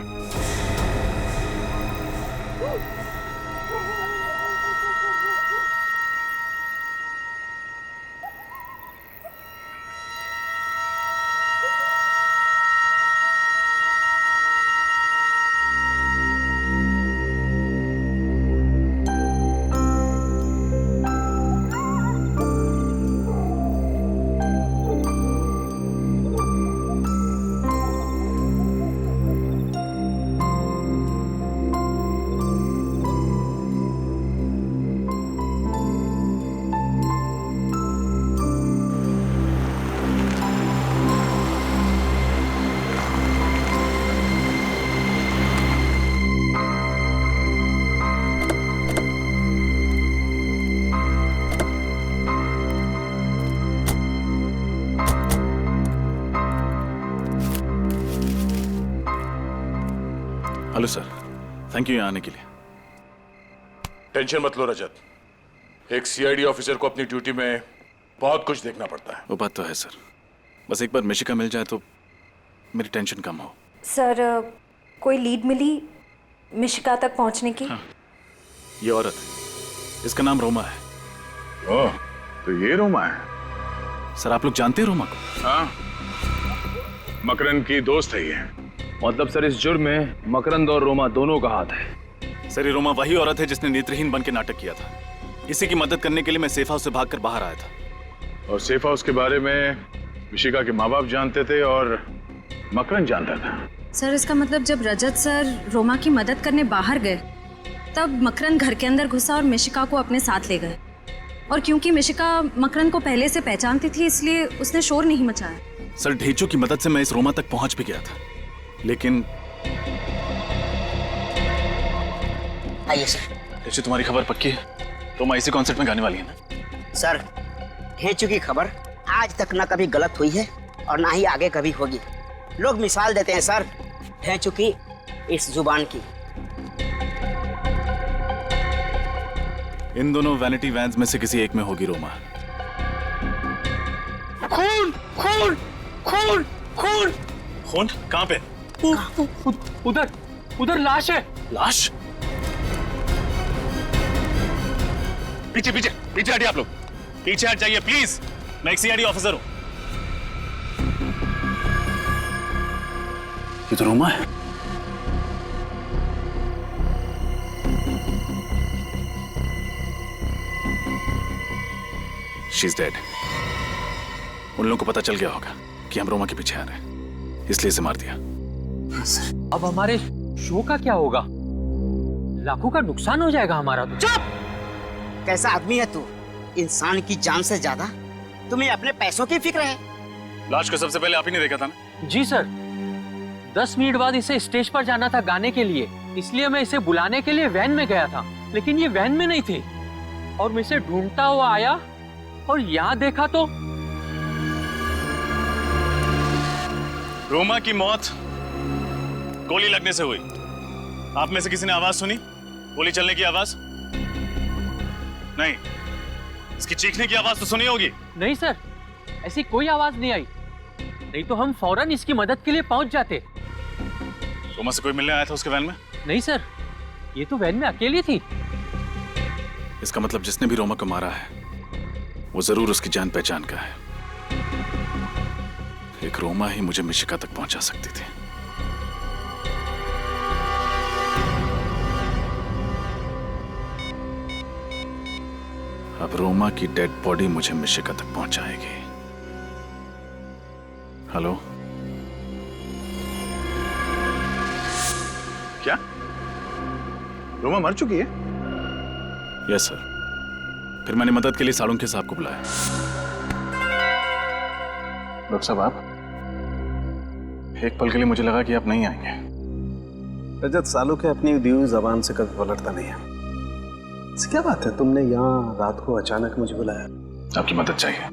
हेलो सर, थैंक यू यहाँ आने के लिए। टेंशन मत लो रजत, एक सीआईडी ऑफिसर को अपनी ड्यूटी में बहुत कुछ देखना पड़ता है। वो बात तो है सर, बस एक बार मिशिका मिल जाए तो मेरी टेंशन कम हो। सर कोई लीड मिली मिशिका तक पहुंचने की? हाँ, ये औरत है, इसका नाम रोमा है। ओह, तो ये रोमा है? सर आप लोग जानते हैं रोमा को? हाँ, मकरंद की दोस्त है ये। मतलब सर इस जुर्म में मकरंद और रोमा दोनों का हाथ है। सर ये रोमा वही औरत है जिसने नेत्रहीन बन के नाटक किया था। इसी की मदद करने के लिए मैं सेफ हाउस से भागकर बाहर आया था। और सेफ हाउस के बारे में मिशिका के माँ बाप जानते थे और मकरंद जानता था। सर इसका मतलब जब रजत सर रोमा की मदद करने बाहर गए तब मकरंद घर के अंदर घुसा और मिशिका को अपने साथ ले गए। और क्योंकि मिशिका मकरंद को पहले से पहचानती थी इसलिए उसने शोर नहीं मचाया। सर ढेंचों की मदद से मैं इस रोमा तक पहुंच भी गया था, लेकिन आइए सर। ढेंचू तुम्हारी खबर पक्की है? रोमा इसी कॉन्सर्ट में गाने वाली है ना? सर ढेंचू की खबर आज तक ना कभी गलत हुई है और ना ही आगे कभी होगी। लोग मिसाल देते हैं सर ढेंचू की इस जुबान की। इन दोनों वैनिटी वैन्स में से किसी एक में होगी रोमा। खून खून खून खून खून कहाँ पे? उधर उधर लाश है। लाश? पीछे पीछे पीछे हटिए आप लोग, पीछे हट जाइए प्लीज। मैं एक सीआईडी ऑफिसर हूं। ये तो रोमा है। She is dead. उन लोगों को पता चल गया होगा कि हम रोमा के पीछे आ रहे हैं, इसलिए इसे मार दिया। अब हमारे शो का क्या होगा? लाखों का नुकसान हो जाएगा हमारा तो। चुप! कैसा आदमी है तू? इंसान की जान से ज्यादा तुम्हें अपने पैसों की फिक्र है। लाश को सबसे पहले आप ही ने देखा था ना? जी सर, 10 मिनट बाद इसे स्टेज पर जाना था गाने के लिए, इसलिए मैं इसे बुलाने के लिए वैन में गया था, लेकिन ये वैन में नहीं थी और मैं इसे ढूंढता हुआ आया और यहाँ देखा तो रोमा की मौत गोली लगने से हुई। आप में से किसी ने आवाज सुनी? गोली चलने की आवाज? नहीं। इसकी चीखने की आवाज तो सुनी होगी? नहीं सर, ऐसी कोई आवाज नहीं आई, नहीं तो हम फौरन इसकी मदद के लिए पहुंच जाते। रोमा से कोई मिलने आया था उसके वैन में? नहीं सर, ये तो वैन में अकेली थी। इसका मतलब जिसने भी रोमा को मारा है वो जरूर उसकी जान पहचान का है। एक रोमा ही मुझे मिशिका तक पहुंचा सकती थी। अब रोमा की डेड बॉडी मुझे मिशिका तक पहुंचाएगी। हेलो? क्या रोमा मर चुकी है? Yes sir. फिर मैंने मदद के लिए सालुंखे साहब को बुलाया। डॉक्टर साहब आप? एक पल के लिए मुझे लगा कि आप नहीं आएंगे। रजत, सालुंखे अपनी दी हुई जबान से कभी पलटता नहीं है। क्या बात है, तुमने यहाँ रात को अचानक मुझे बुलाया? आपकी मदद चाहिए।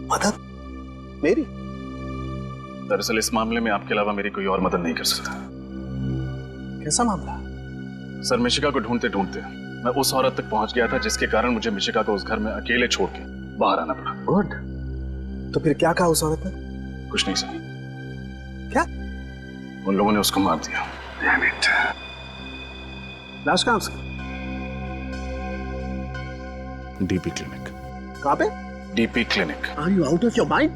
मदद? मेरी? दरअसल इस मामले में आपके अलावा मेरी कोई और मदद नहीं कर सकता। कैसा मामला? सर, मिशिका को ढूंढते ढूंढते मैं उस औरत तक पहुंच गया था जिसके कारण मुझे मिशिका को उस घर में अकेले छोड़ के बाहर आना पड़ा। गुड। तो फिर क्या कहा उस औरत ने? कुछ नहीं सर। क्या? उन लोगों ने उसको मार दिया। Damn it. लाश कहाँ उसकी? DP clinic. कहाँ पे? DP clinic. Are you out of your mind?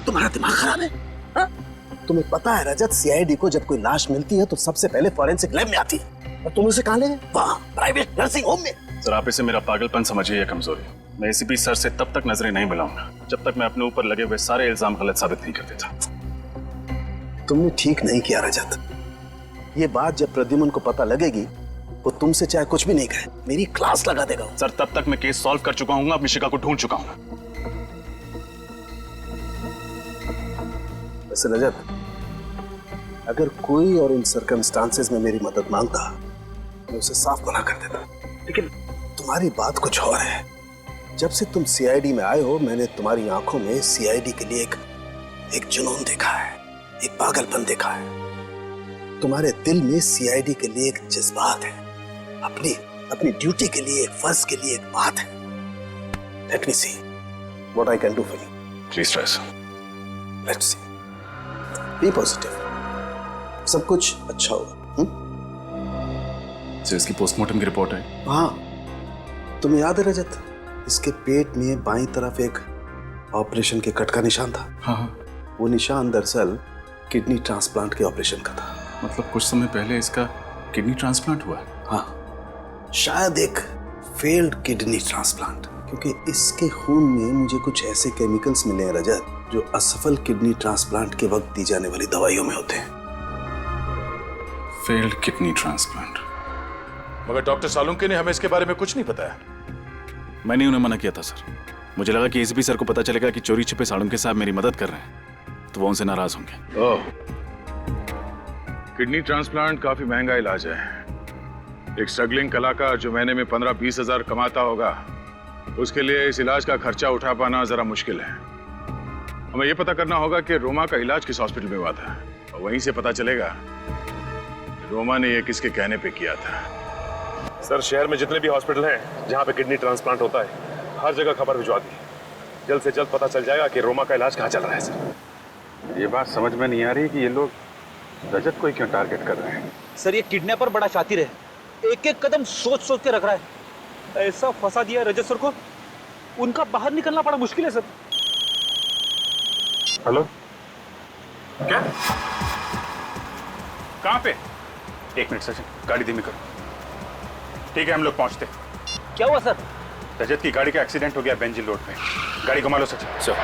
तुम्हारा दिमाग खराब है? हाँ? तुम्हें पता है रजत, सीआईडी को जब कोई लाश मिलती है तो सबसे पहले फॉरेंसिक लैब में आती है, और तुम उसे कहाँ ले गए? वहाँ प्राइवेट नर्सिंग होम में। सर, आप इसे मेरा पागलपन समझिए या कमजोरी। मैं एसीपी सर से तब तक नजरें नहीं मिलाऊंगा जब तक मैं अपने ऊपर लगे हुए सारे इल्जाम गलत साबित नहीं कर देता। तुमने ठीक नहीं किया रजत। ये बात जब प्रद्युमन को पता लगेगी वो तुमसे चाहे कुछ भी नहीं कहे, मेरी क्लास लगा देगा। सर, तब तक मैं केस सॉल्व कर चुका हूँ, अब मिशिका को ढूंढ चुका हूँ। वैसे रजत, अगर कोई और इन सर्कमस्टांसेस में मेरी मदद मांगता मैं उसे साफ मना कर देता, लेकिन तुम्हारी बात कुछ और है। जब से तुम सीआईडी में आए हो मैंने तुम्हारी आंखों में सीआईडी के लिए एक जुनून देखा है, एक पागलपन देखा है। तुम्हारे दिल में सीआईडी के लिए एक जज्बात है, अपनी ड्यूटी के लिए, फर्ज के लिए एक बात है। Let me see what I can do for you. Please try sir. Let's see. Be positive, सब कुछ अच्छा होगा। सर, इसकी पोस्टमार्टम की रिपोर्ट है। हाँ, तुम्हें याद है रजत, इसके पेट में बाईं तरफ एक ऑपरेशन के कट का निशान था। हाँ। वो निशान दरअसल किडनी ट्रांसप्लांट के ऑपरेशन का था। मतलब कुछ समय पहले इसका किडनी ट्रांसप्लांट हुआ? हाँ, शायद एक फेल्ड किडनी ट्रांसप्लांट, क्योंकि इसके खून में मुझे कुछ ऐसे केमिकल्स मिले हैं रजत जो असफल किडनी ट्रांसप्लांट के वक्त दी जाने वाली दवाइयों में होते हैं। Failed kidney transplant. मगर डॉक्टर सालुंके ने हमें इसके बारे में कुछ नहीं बताया। मैंने उन्हें मना किया था सर। मुझे लगा कि एसीपी सर को पता चलेगा कि चोरी छिपे सालुंके साहब मेरी मदद कर रहे हैं तो वो उनसे नाराज होंगे। ओह, किडनी ट्रांसप्लांट काफी महंगा इलाज है। एक स्ट्रगलिंग कलाकार जो महीने में 15-20 हजार कमाता होगा, उसके लिए इस इलाज का खर्चा उठा पाना जरा मुश्किल है। हमें यह पता करना होगा कि रोमा का इलाज किस हॉस्पिटल में हुआ था, और वहीं से पता चलेगा रोमा ने यह किसके कहने पे किया था। सर, शहर में जितने भी हॉस्पिटल हैं जहां पे किडनी ट्रांसप्लांट होता है, हर जगह खबर भिजवा दी। जल्द से जल्द पता चल जाएगा कि रोमा का इलाज कहाँ चल रहा है। सर, ये बात समझ में नहीं आ रही कि ये लोग रजत को ही क्यों टारगेट कर रहे हैं। सर, ये किडनैपर बड़ा शातिर है, एक एक कदम सोच सोच के रख रहा है। ऐसा फंसा दिया रजत सर को, उनका बाहर निकलना बड़ा मुश्किल है सर। हेलो, क्या? कहाँ पे? एक मिनट सचिन, गाड़ी धीमी करो। ठीक है, हम लोग पहुंचते। क्या हुआ सर? रजत की गाड़ी का एक्सीडेंट हो गया बेंजिल रोड पे। गाड़ी घुमा लो सचिन। सर,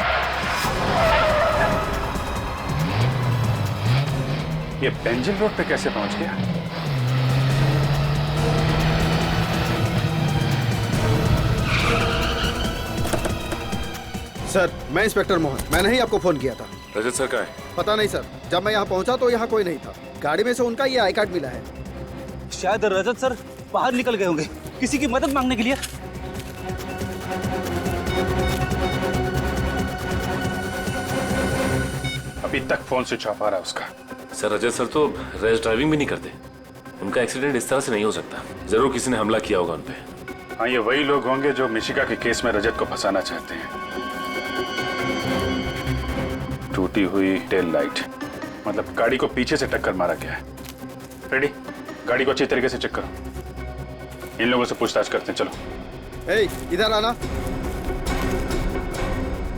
ये बेंजिल रोड पे कैसे पहुंच गया? सर, मैं इंस्पेक्टर मोहन, मैंने ही आपको फोन किया था। रजत सर कहाँ है? पता नहीं सर, जब मैं यहाँ पहुँचा तो यहाँ कोई नहीं था। गाड़ी में से उनका ये आई कार्ड मिला है। शायद रजत सर बाहर निकल गए होंगे किसी की मदद मांगने के लिए। अभी तक फोन स्विच ऑफ आ रहा है उसका। सर, रजत सर तो रैश ड्राइविंग भी नहीं करते। उनका एक्सीडेंट इस तरह से नहीं हो सकता। जरूर किसी ने हमला किया होगा उन पे। हाँ, ये वही लोग होंगे जो मिशिका के केस में रजत को फंसाना चाहते हैं। टूटी हुई टेल लाइट, मतलब गाड़ी को पीछे से टक्कर मारा गया है। रेडी, गाड़ी को अच्छी तरीके से चेक करो। इन लोगों से पूछताछ करते हैं। चलो। इधर आना।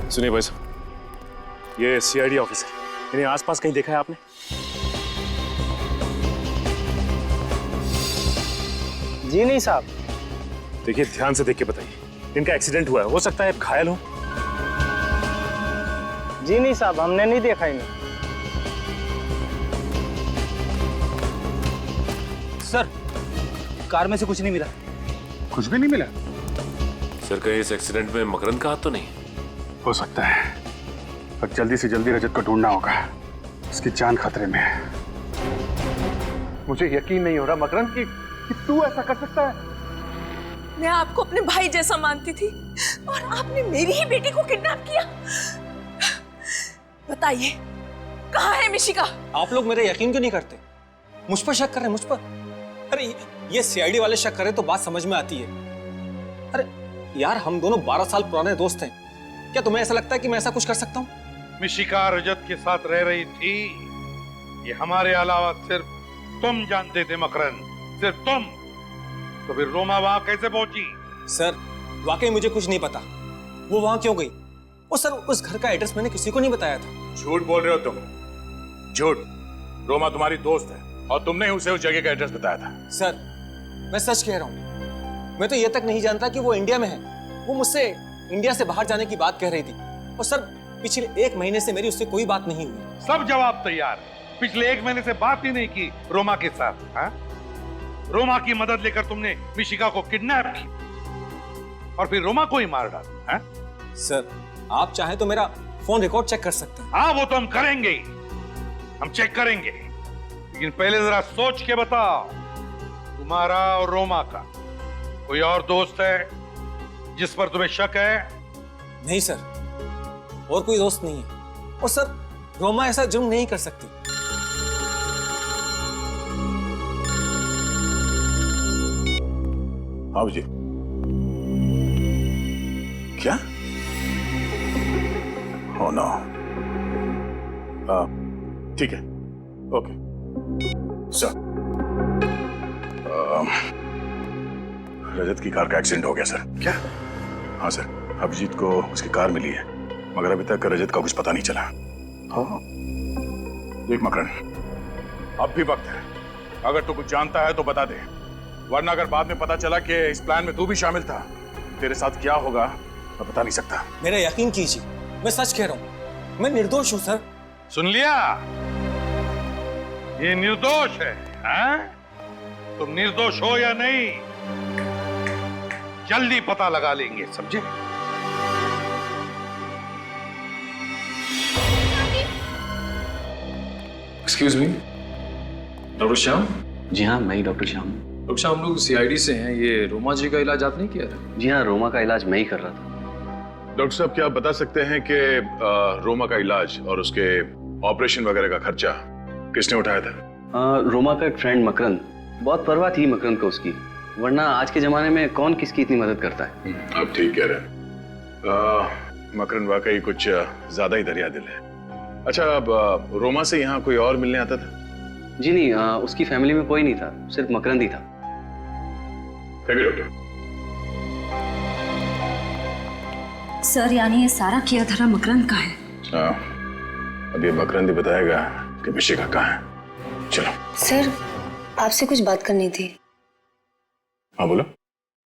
सुनिए भाई साहब, ये सीआईडी ऑफिस है। इन्हें आसपास कहीं देखा है आपने? जी नहीं साहब। देखिए, ध्यान से देख के बताइए। इनका एक्सीडेंट हुआ है, हो सकता है आप घायल हो। जी नहीं साहब, हमने नहीं देखा इन्हें। सर, कार में से कुछ नहीं मिला। कुछ भी नहीं मिला? सर, कहीं इस एक्सीडेंट में मकरंद का हाथ तो नहीं? हो सकता है, पर जल्दी से जल्दी रजत को ढूंढना होगा। उसकी जान खतरे में है। मुझे यकीन नहीं हो रहा मकरंद कि तू ऐसा कर सकता है। मैं आपको अपने भाई जैसा मानती थी और आपने मेरी ही बेटी को किडनैप किया। बताइए, कहाँ है मिशिका? आप लोग मेरे यकीन क्यों नहीं करते? मुझ पर शक कर रहे हैं, मुझ पर? अरे ये सीआईडी वाले शक करें तो बात समझ में आती है। अरे यार, हम दोनों 12 साल पुराने दोस्त हैं। क्या तुम्हें ऐसा लगता है कि मैं ऐसा कुछ कर सकता हूँ? मिशिका रजत के साथ रह रही थी, ये हमारे अलावा सिर्फ तुम जानते थे मकरन, सिर्फ तुम। तो फिर रोमा वहां कैसे पहुंची? सर वाकई मुझे कुछ नहीं पता, वो वहां क्यों गई? और सर उस घर का एड्रेस मैंने किसी को नहीं बताया था। झूठ बोल रहे हो तुम, झूठ। रोमा तुम्हारी दोस्त है और तुमने ही उसे उस जगह का एड्रेस बताया था। सर मैं सच कह रहा हूँ, मैं तो ये तक नहीं जानता कि वो इंडिया में है। वो मुझसे इंडिया से बाहर जाने की बात कह रही थी और सर पिछले 1 महीने से मेरी उससे कोई बात नहीं हुई। सब जवाब तैयार। पिछले 1 महीने से बात ही नहीं की रोमा के साथ। हाँ? रोमा की मदद लेकर तुमने मिशिका को किडनैप की और फिर रोमा को ही मार डाला। सर आप चाहें तो मेरा फोन रिकॉर्ड चेक कर सकते हैं। हाँ वो तो हम करेंगे ही, हम चेक करेंगे, लेकिन पहले जरा सोच के बताओ, तुम्हारा और रोमा का कोई और दोस्त है जिस पर तुम्हें शक है? नहीं सर, और कोई दोस्त नहीं है। और सर रोमा ऐसा जुर्म नहीं कर सकती। हाँ जी। क्या? Oh no. ठीक है, ओके सर। रजत की कार का एक्सीडेंट हो गया सर। क्या? हाँ सर, अभिजीत को उसकी कार मिली है, मगर अभी तक रजत का कुछ पता नहीं चला। हाँ देख मकरन, अब भी वक्त है, अगर तू कुछ जानता है तो बता दे, वरना अगर बाद में पता चला कि इस प्लान में तू भी शामिल था, तेरे साथ क्या होगा मैं बता नहीं सकता। मेरा यकीन कीजिए, मैं सच कह रहा हूँ, मैं निर्दोष हूँ सर। सुन लिया? ये निर्दोष है। हाँ? तुम निर्दोष हो या नहीं, जल्दी पता लगा लेंगे, समझे? Excuse me, doctor Shyam? जी हाँ, मैं ही डॉक्टर श्याम। डॉक्टर श्याम, हम लोग सीआईडी से हैं। ये रोमा जी का इलाज आपने किया था? जी हाँ, रोमा का इलाज मैं ही कर रहा था। डॉक्टर साहब, क्या आप बता सकते हैं कि रोमा का इलाज और उसके ऑपरेशन वगैरह का खर्चा किसने उठाया था? रोमा का एक फ्रेंड मकरन, बहुत परवाह थी मकरन को उसकी, वरना आज के जमाने में कौन किसकी इतनी मदद करता है। आप ठीक कह रहे हैं, मकरन वाकई कुछ ज्यादा ही दरिया दिल है। अच्छा, अब रोमा से यहाँ कोई और मिलने आता था? जी नहीं, उसकी फैमिली में कोई नहीं था, सिर्फ मकरन ही था। डॉक्टर सर, यानी ये सारा किया धरा मकरंद का है? हाँ, अब ये मकरंद ही बताएगा कि मिशिका कहाँ है। चलो। सर, आपसे कुछ बात करनी थी। हाँ बोलो।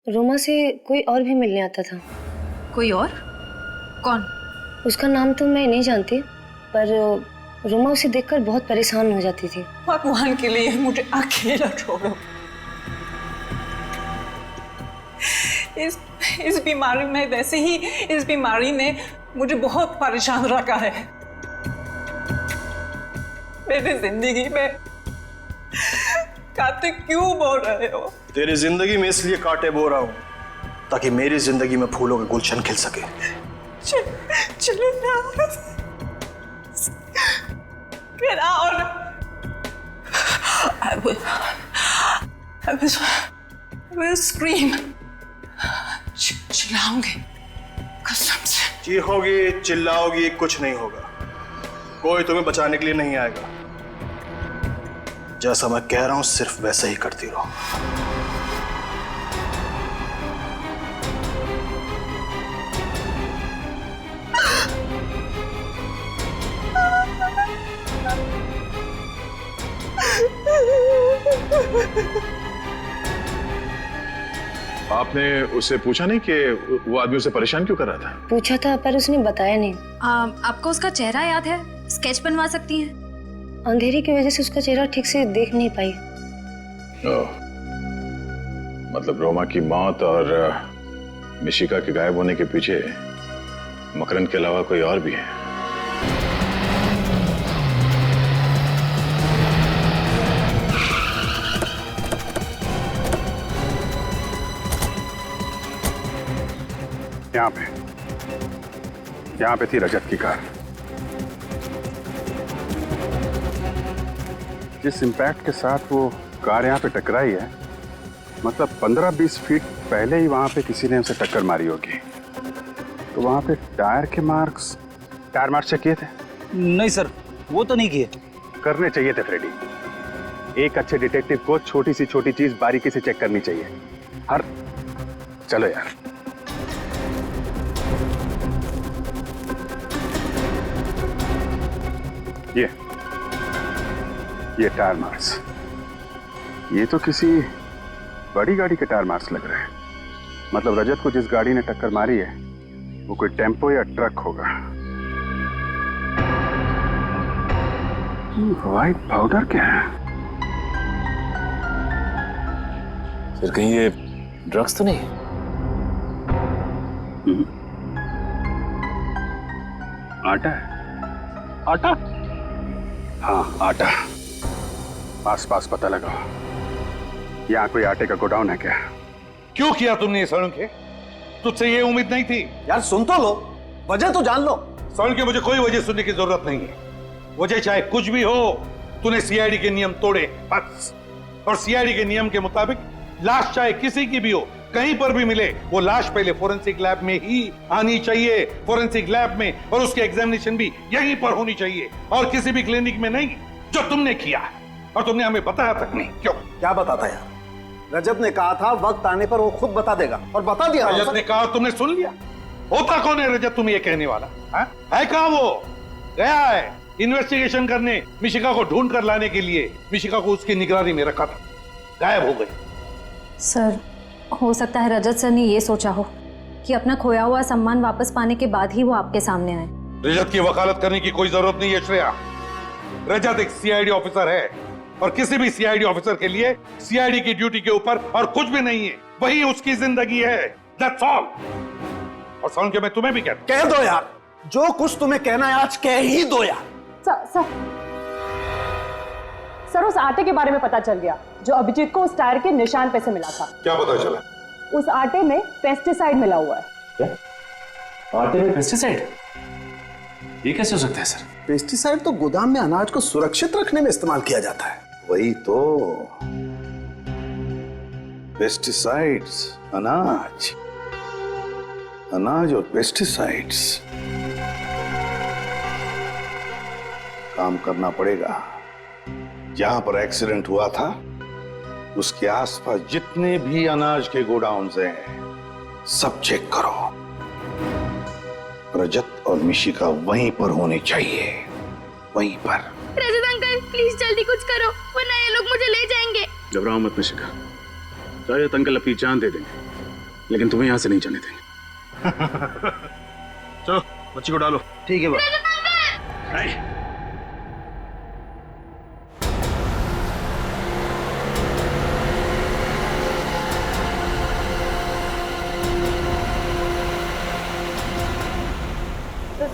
रोमा से कोई और भी मिलने आता था। कोई और? कौन? उसका नाम तो मैं नहीं जानती, पर रोमा उसे देखकर बहुत परेशान हो जाती थी। भगवान के लिए मुझे अकेला छोड़ो। इस बीमारी में, वैसे ही इस बीमारी ने मुझे बहुत परेशान रखा है। मेरी जिंदगी में कांटे क्यों बो रहे हो? तेरी जिंदगी में इसलिए कांटे बो रहा हूँ ताकि मेरी जिंदगी में फूलों के गुलशन खिल सके। चलो ना, get out. I will scream. चिल्लाऊंगी कसम से। चीखोगी, चिल्लाओगी, कुछ नहीं होगा। कोई तुम्हें बचाने के लिए नहीं आएगा। जैसा मैं कह रहा हूं सिर्फ वैसा ही करती रहो। आपने उससे पूछा नहीं कि वो आदमी उसे परेशान क्यों कर रहा था? पूछा था पर उसने बताया नहीं। आपको उसका चेहरा याद है? स्केच बनवा सकती हैं? अंधेरे की वजह से उसका चेहरा ठीक से देख नहीं पाई। मतलब रोमा की मौत और मिशिका के गायब होने के पीछे मकरन के अलावा कोई और भी है। यहाँ पे थी रजत की कार। जिस इम्पैक्ट के साथ वो कार यहाँ पे टकराई है, मतलब 15-20 फीट पहले ही वहाँ पे किसी ने उसे टक्कर मारी होगी। तो वहाँ पे टायर मार्क्स चेक किए थे? नहीं सर, वो तो नहीं किए। करने चाहिए थे फ्रेडी। एक अच्छे डिटेक्टिव को छोटी सी छोटी चीज बारीकी से चेक करनी चाहिए। चलो यार। ये टायर मार्क्स, ये तो किसी बड़ी गाड़ी के टायर मार्क्स लग रहे हैं। मतलब रजत को जिस गाड़ी ने टक्कर मारी है वो कोई टेम्पो या ट्रक होगा। व्हाइट पाउडर क्या है? सर कहीं ये ड्रग्स तो नहीं? आटा है? आटा? हाँ आटा। आसपास पता लगाओ। यहाँ कोई आटे का गोडाउन है क्या? क्यों किया तुमने ये सड़के? तुझसे ये उम्मीद नहीं थी। यार सुन तो लो, वजह तो जान लो। सड़के मुझे कोई वजह सुनने की जरूरत नहीं है। वजह चाहे कुछ भी हो, तूने सीआईडी के नियम तोड़े बस। और सीआईडी के नियम के मुताबिक लाश चाहे किसी की भी हो, कहीं पर भी मिले, वो लाश पहले फोरेंसिक लैब में ही आनी चाहिए। फोरेंसिक लैब में, और उसकी एग्जामिनेशन भी यहीं पर होनी चाहिए और किसी भी क्लिनिक में नहीं, जो तुमने किया है। और तुमने हमें बताया तक नहीं। क्यों? क्या बताता यार? रजत ने कहा था वक्त आने पर वो खुद बता देगा, और बता दिया। रजत ने कहा, तुमने सुन लिया? होता कौन है रजत तुम्हें ये कहने वाला? है कहां वो? गया है इन्वेस्टिगेशन करने, मिशिका को ढूंढ कर लाने के लिए। मिशिका को उसकी निगरानी में रखा था, गायब हो गई। सर हो सकता है रजत सर ने ये सोचा हो कि अपना खोया हुआ सम्मान वापस पाने के बाद ही वो आपके सामने आए। रजत की वकालत करने की कोई जरूरत नहीं है श्रेया। रजत एक सीआईडी ऑफिसर है, और किसी भी सीआईडी ऑफिसर के लिए सीआईडी की ड्यूटी के ऊपर और कुछ भी नहीं है। वही उसकी जिंदगी है। That's all। और सुन के मैं तुम्हें भी कहता हूं, कह दो यार, जो कुछ तुम्हें कहना है आज कह ही दो यार। सर उस आटे के बारे में पता चल गया जो अभिजीत को उस टायर के निशान पे से मिला था। क्या पता चला? उस आटे में पेस्टिसाइड मिला हुआ है। क्या? आटे में पेस्टिसाइड? ये कैसे हो सकता है सर? पेस्टिसाइड तो गोदाम में अनाज को सुरक्षित रखने में इस्तेमाल किया जाता है। वही तो, पेस्टिसाइड्स, अनाज और पेस्टिसाइड्स। काम करना पड़ेगा। जहां पर एक्सीडेंट हुआ था उसके आसपास जितने भी अनाज के गोडाउन्स हैं सब चेक करो। रजत और मिशिका वहीं पर होने चाहिए, वहीं पर। रजत अंकल प्लीज जल्दी कुछ करो, वरना ये लोग मुझे ले जाएंगे। घबराओ मत मिशिका, रजत अंकल अपनी जान दे देंगे, लेकिन तुम्हें यहाँ से नहीं जाने देंगे। चलो बच्ची को डालो। ठीक है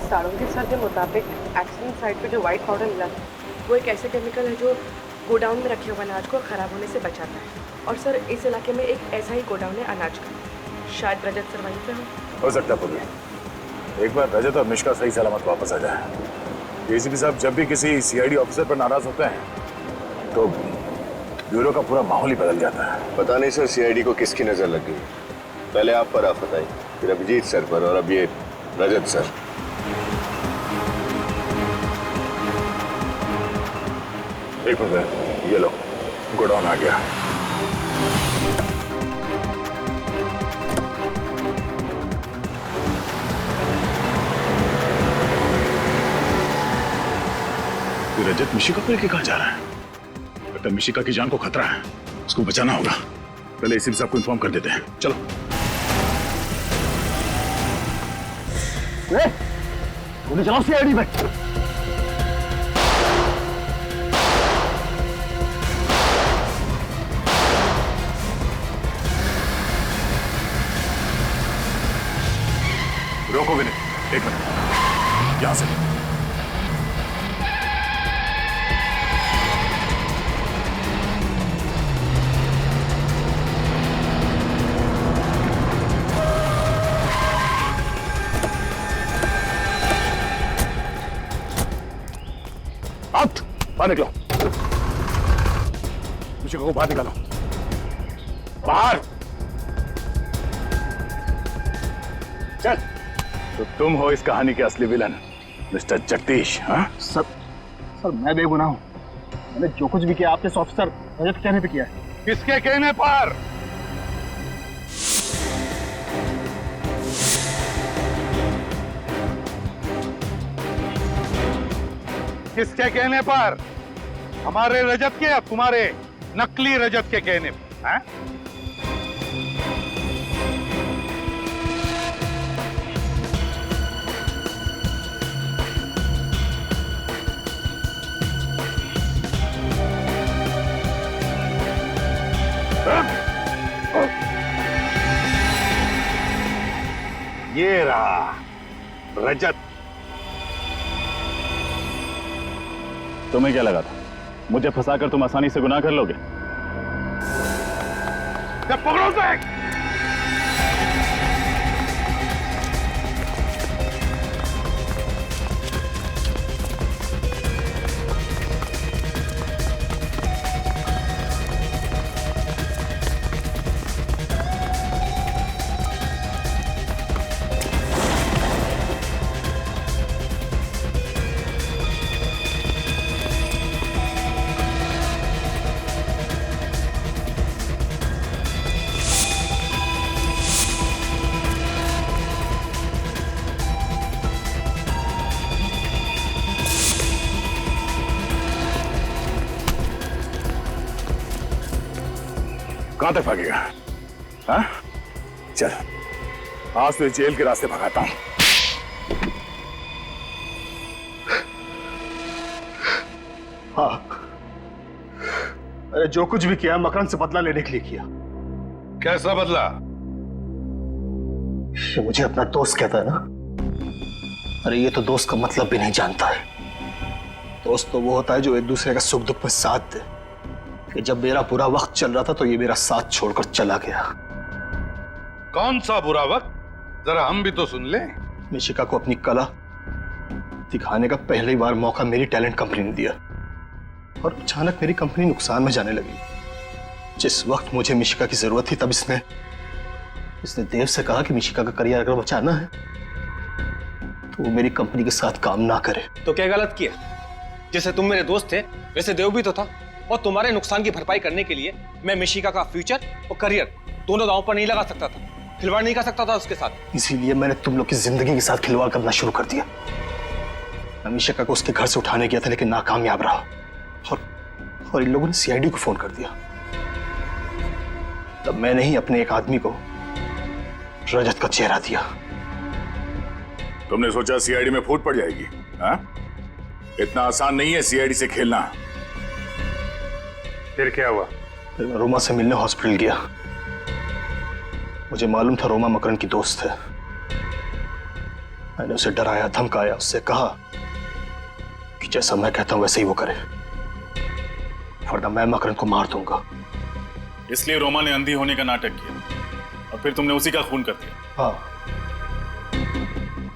सारंगी सर के मुताबिक एक्सीडेंट साइट पे जो व्हाइट पाउडर मिला था वो एक ऐसे केमिकल है जो गोडाउन में रखे हुए अनाज को खराब होने से बचाता है। और सर इस इलाके में एक ऐसा ही गोडाउन है अनाज का, शायद रजत सर वहीं पे हो सकता है। एक बार रजत और मिशिका सही सलामत वापस आ जाए। एसीपी साहब जब भी किसी सीआईडी ऑफिसर पर नाराज होते हैं तो ब्यूरो का पूरा माहौल ही बदल जाता है। पता नहीं सर सीआईडी को किसकी नजर लग गई। पहले आप पर आफत आई, फिर अभिजीत सर पर, और अब ये रजत सर। एक मिनट, ये लो गोडाउन आ गया। रजत मिशिका को लेके कहां जा रहा है? लगता है मिशिका की जान को खतरा है, उसको बचाना होगा। पहले एसीपी साहब को इन्फॉर्म कर देते हैं। चलो। गोली चलाओ सीआईडी में। रोको विनय, एक मिनट, यहां से। आउट, बाहर निकलो। मिशिका को बाहर निकालो, बाहर। चल। तो तुम हो इस कहानी के असली विलन, मिस्टर जगदीश। हाँ सर मैं बेगुनाह हूँ। मैंने जो कुछ भी किया आपके ऑफिसर रजत के कहने पे किया है। किसके कहने पर? किसके कहने पर? हमारे रजत के या तुम्हारे नकली रजत के कहने पर? हैं? ये रहा रजत। तुम्हें क्या लगा था मुझे फंसाकर तुम आसानी से गुनाह कर लोगे? पकड़ो उसे। कहां तक भागेगा? हाँ? चल, आज तो जेल के रास्ते भगाता हूं। हाँ, अरे जो कुछ भी किया मकरंद से बदला लेने के लिए किया। कैसा बदला? ये मुझे अपना दोस्त कहता है ना। अरे ये तो दोस्त का मतलब भी नहीं जानता है। दोस्त तो वो होता है जो एक दूसरे का सुख दुख में साथ दे। कि जब मेरा बुरा वक्त चल रहा था तो ये मेरा साथ छोड़कर चला गया। कौन सा बुरा वक्त? जरा हम भी तो सुन ले। मिशिका को अपनी कला दिखाने का पहली बार मौका मेरी टैलेंट कंपनी ने दिया और अचानक मेरी कंपनी नुकसान में जाने लगी। जिस वक्त मुझे मिशिका की जरूरत थी तब इसने देव से कहा कि मिशिका का करियर अगर बचाना है तो वो मेरी कंपनी के साथ काम ना करे। तो क्या गलत किया? जैसे तुम मेरे दोस्त थे वैसे देव भी तो था, और तुम्हारे नुकसान की भरपाई करने के लिए मैं मिशिका का फ्यूचर और करियर दोनों दांव पर नहीं लगा सकता था, खिलवाड़ नहीं कर सकता था उसके साथ। इसीलिए मैंने तुम लोग की जिंदगी के साथ खिलवाड़ करना शुरू कर दिया। मैं मिशिका को उसके घर से उठाने गया था लेकिन नाकामयाब रहा और इन लोगों ने सीआईडी को फोन कर दिया। तब मैंने ही अपने एक आदमी को रजत का चेहरा दिया। तुमने सोचा सीआईडी में फूट पड़ जाएगी? हाँ? इतना आसान नहीं है सीआईडी से खेलना। फिर क्या हुआ? फिर मैं रोमा से मिलने हॉस्पिटल गया। मुझे मालूम था रोमा मकरंद की दोस्त है। मैंने उसे डराया, धमकाया, उससे कहा कि जैसा मैं कहता हूं वैसे ही वो करे, वरना मैं मकरंद को मार दूंगा। इसलिए रोमा ने अंधी होने का नाटक किया और फिर तुमने उसी का खून कर दिया। हाँ,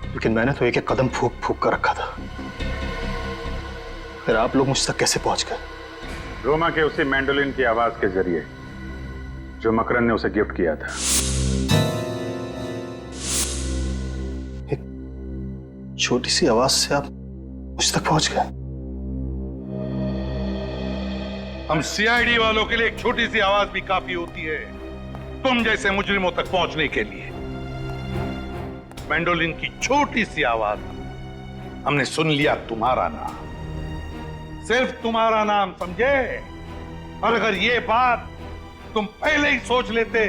लेकिन मैंने तो एक एक कदम फूक फूक कर रखा था। फिर आप लोग मुझ तक कैसे पहुंच गए? रोमा के उसी मैंडोलिन की आवाज के जरिए जो मकरंद ने उसे गिफ्ट किया था। एक छोटी सी आवाज से आप मुझ तक पहुंच गए? हम सीआईडी वालों के लिए एक छोटी सी आवाज भी काफी होती है तुम जैसे मुजरिमों तक पहुंचने के लिए। मैंडोलिन की छोटी सी आवाज हमने सुन लिया, तुम्हारा नाम, सिर्फ तुम्हारा नाम, समझे? और अगर ये बात तुम पहले ही सोच लेते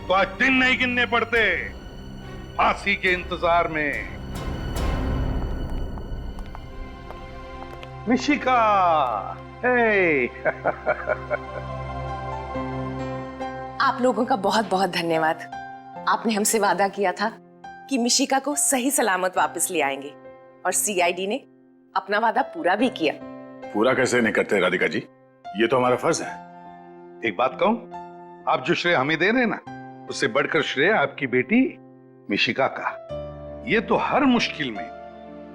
तो आज दिन नहीं गिनने पड़ते फांसी के इंतजार में। मिशिका, हे। आप लोगों का बहुत बहुत धन्यवाद। आपने हमसे वादा किया था कि मिशिका को सही सलामत वापस ले आएंगे और सीआईडी ने अपना वादा पूरा भी किया। पूरा कैसे नहीं करते राधिका जी, ये तो हमारा फर्ज है। एक बात कहूं, आप जो श्रेय हमें दे रहे हैं ना, उससे बढ़कर श्रेय आपकी बेटी मिशिका का। ये तो हर मुश्किल में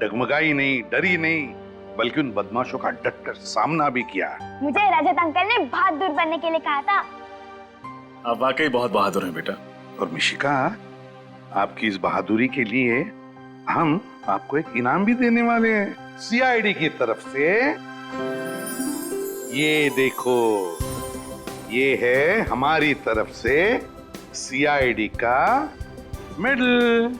डगमगाई नहीं, डरी नहीं, बल्कि उन बदमाशों का डटकर सामना भी किया। मुझे रजत अंकल ने बहादुर बनने के लिए कहा था। आप वाकई बहुत बहादुर हैं बेटा। और मिशिका, आपकी इस बहादुरी के लिए हम आपको एक इनाम भी देने वाले हैं सीआईडी की तरफ से। ये देखो, ये है हमारी तरफ से सीआईडी का मेडल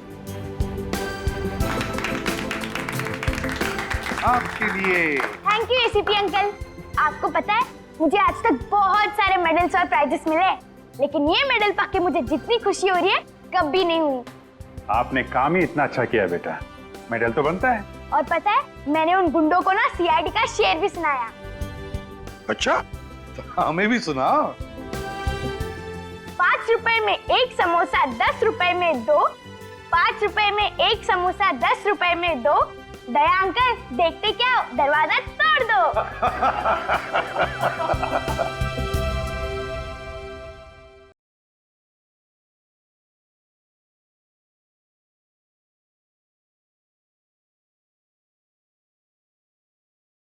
आपके लिए। Thank you ACP uncle. आपको पता है, मुझे आज तक बहुत सारे मेडल्स और प्राइजेस मिले, लेकिन ये मेडल पाके मुझे जितनी खुशी हो रही है कभी नहीं हुई। आपने काम ही इतना अच्छा किया बेटा, मेडल तो बनता है। और पता है, मैंने उन गुंडों को ना सीआईडी का शेर भी सुनाया। अच्छा, तो हमें भी सुनाओ। 5 रुपए में एक समोसा 10 रुपए में दो, 5 रुपए में एक समोसा 10 रुपए में दो। दया अंकल, देखते क्या हो, दरवाजा तोड़ दो।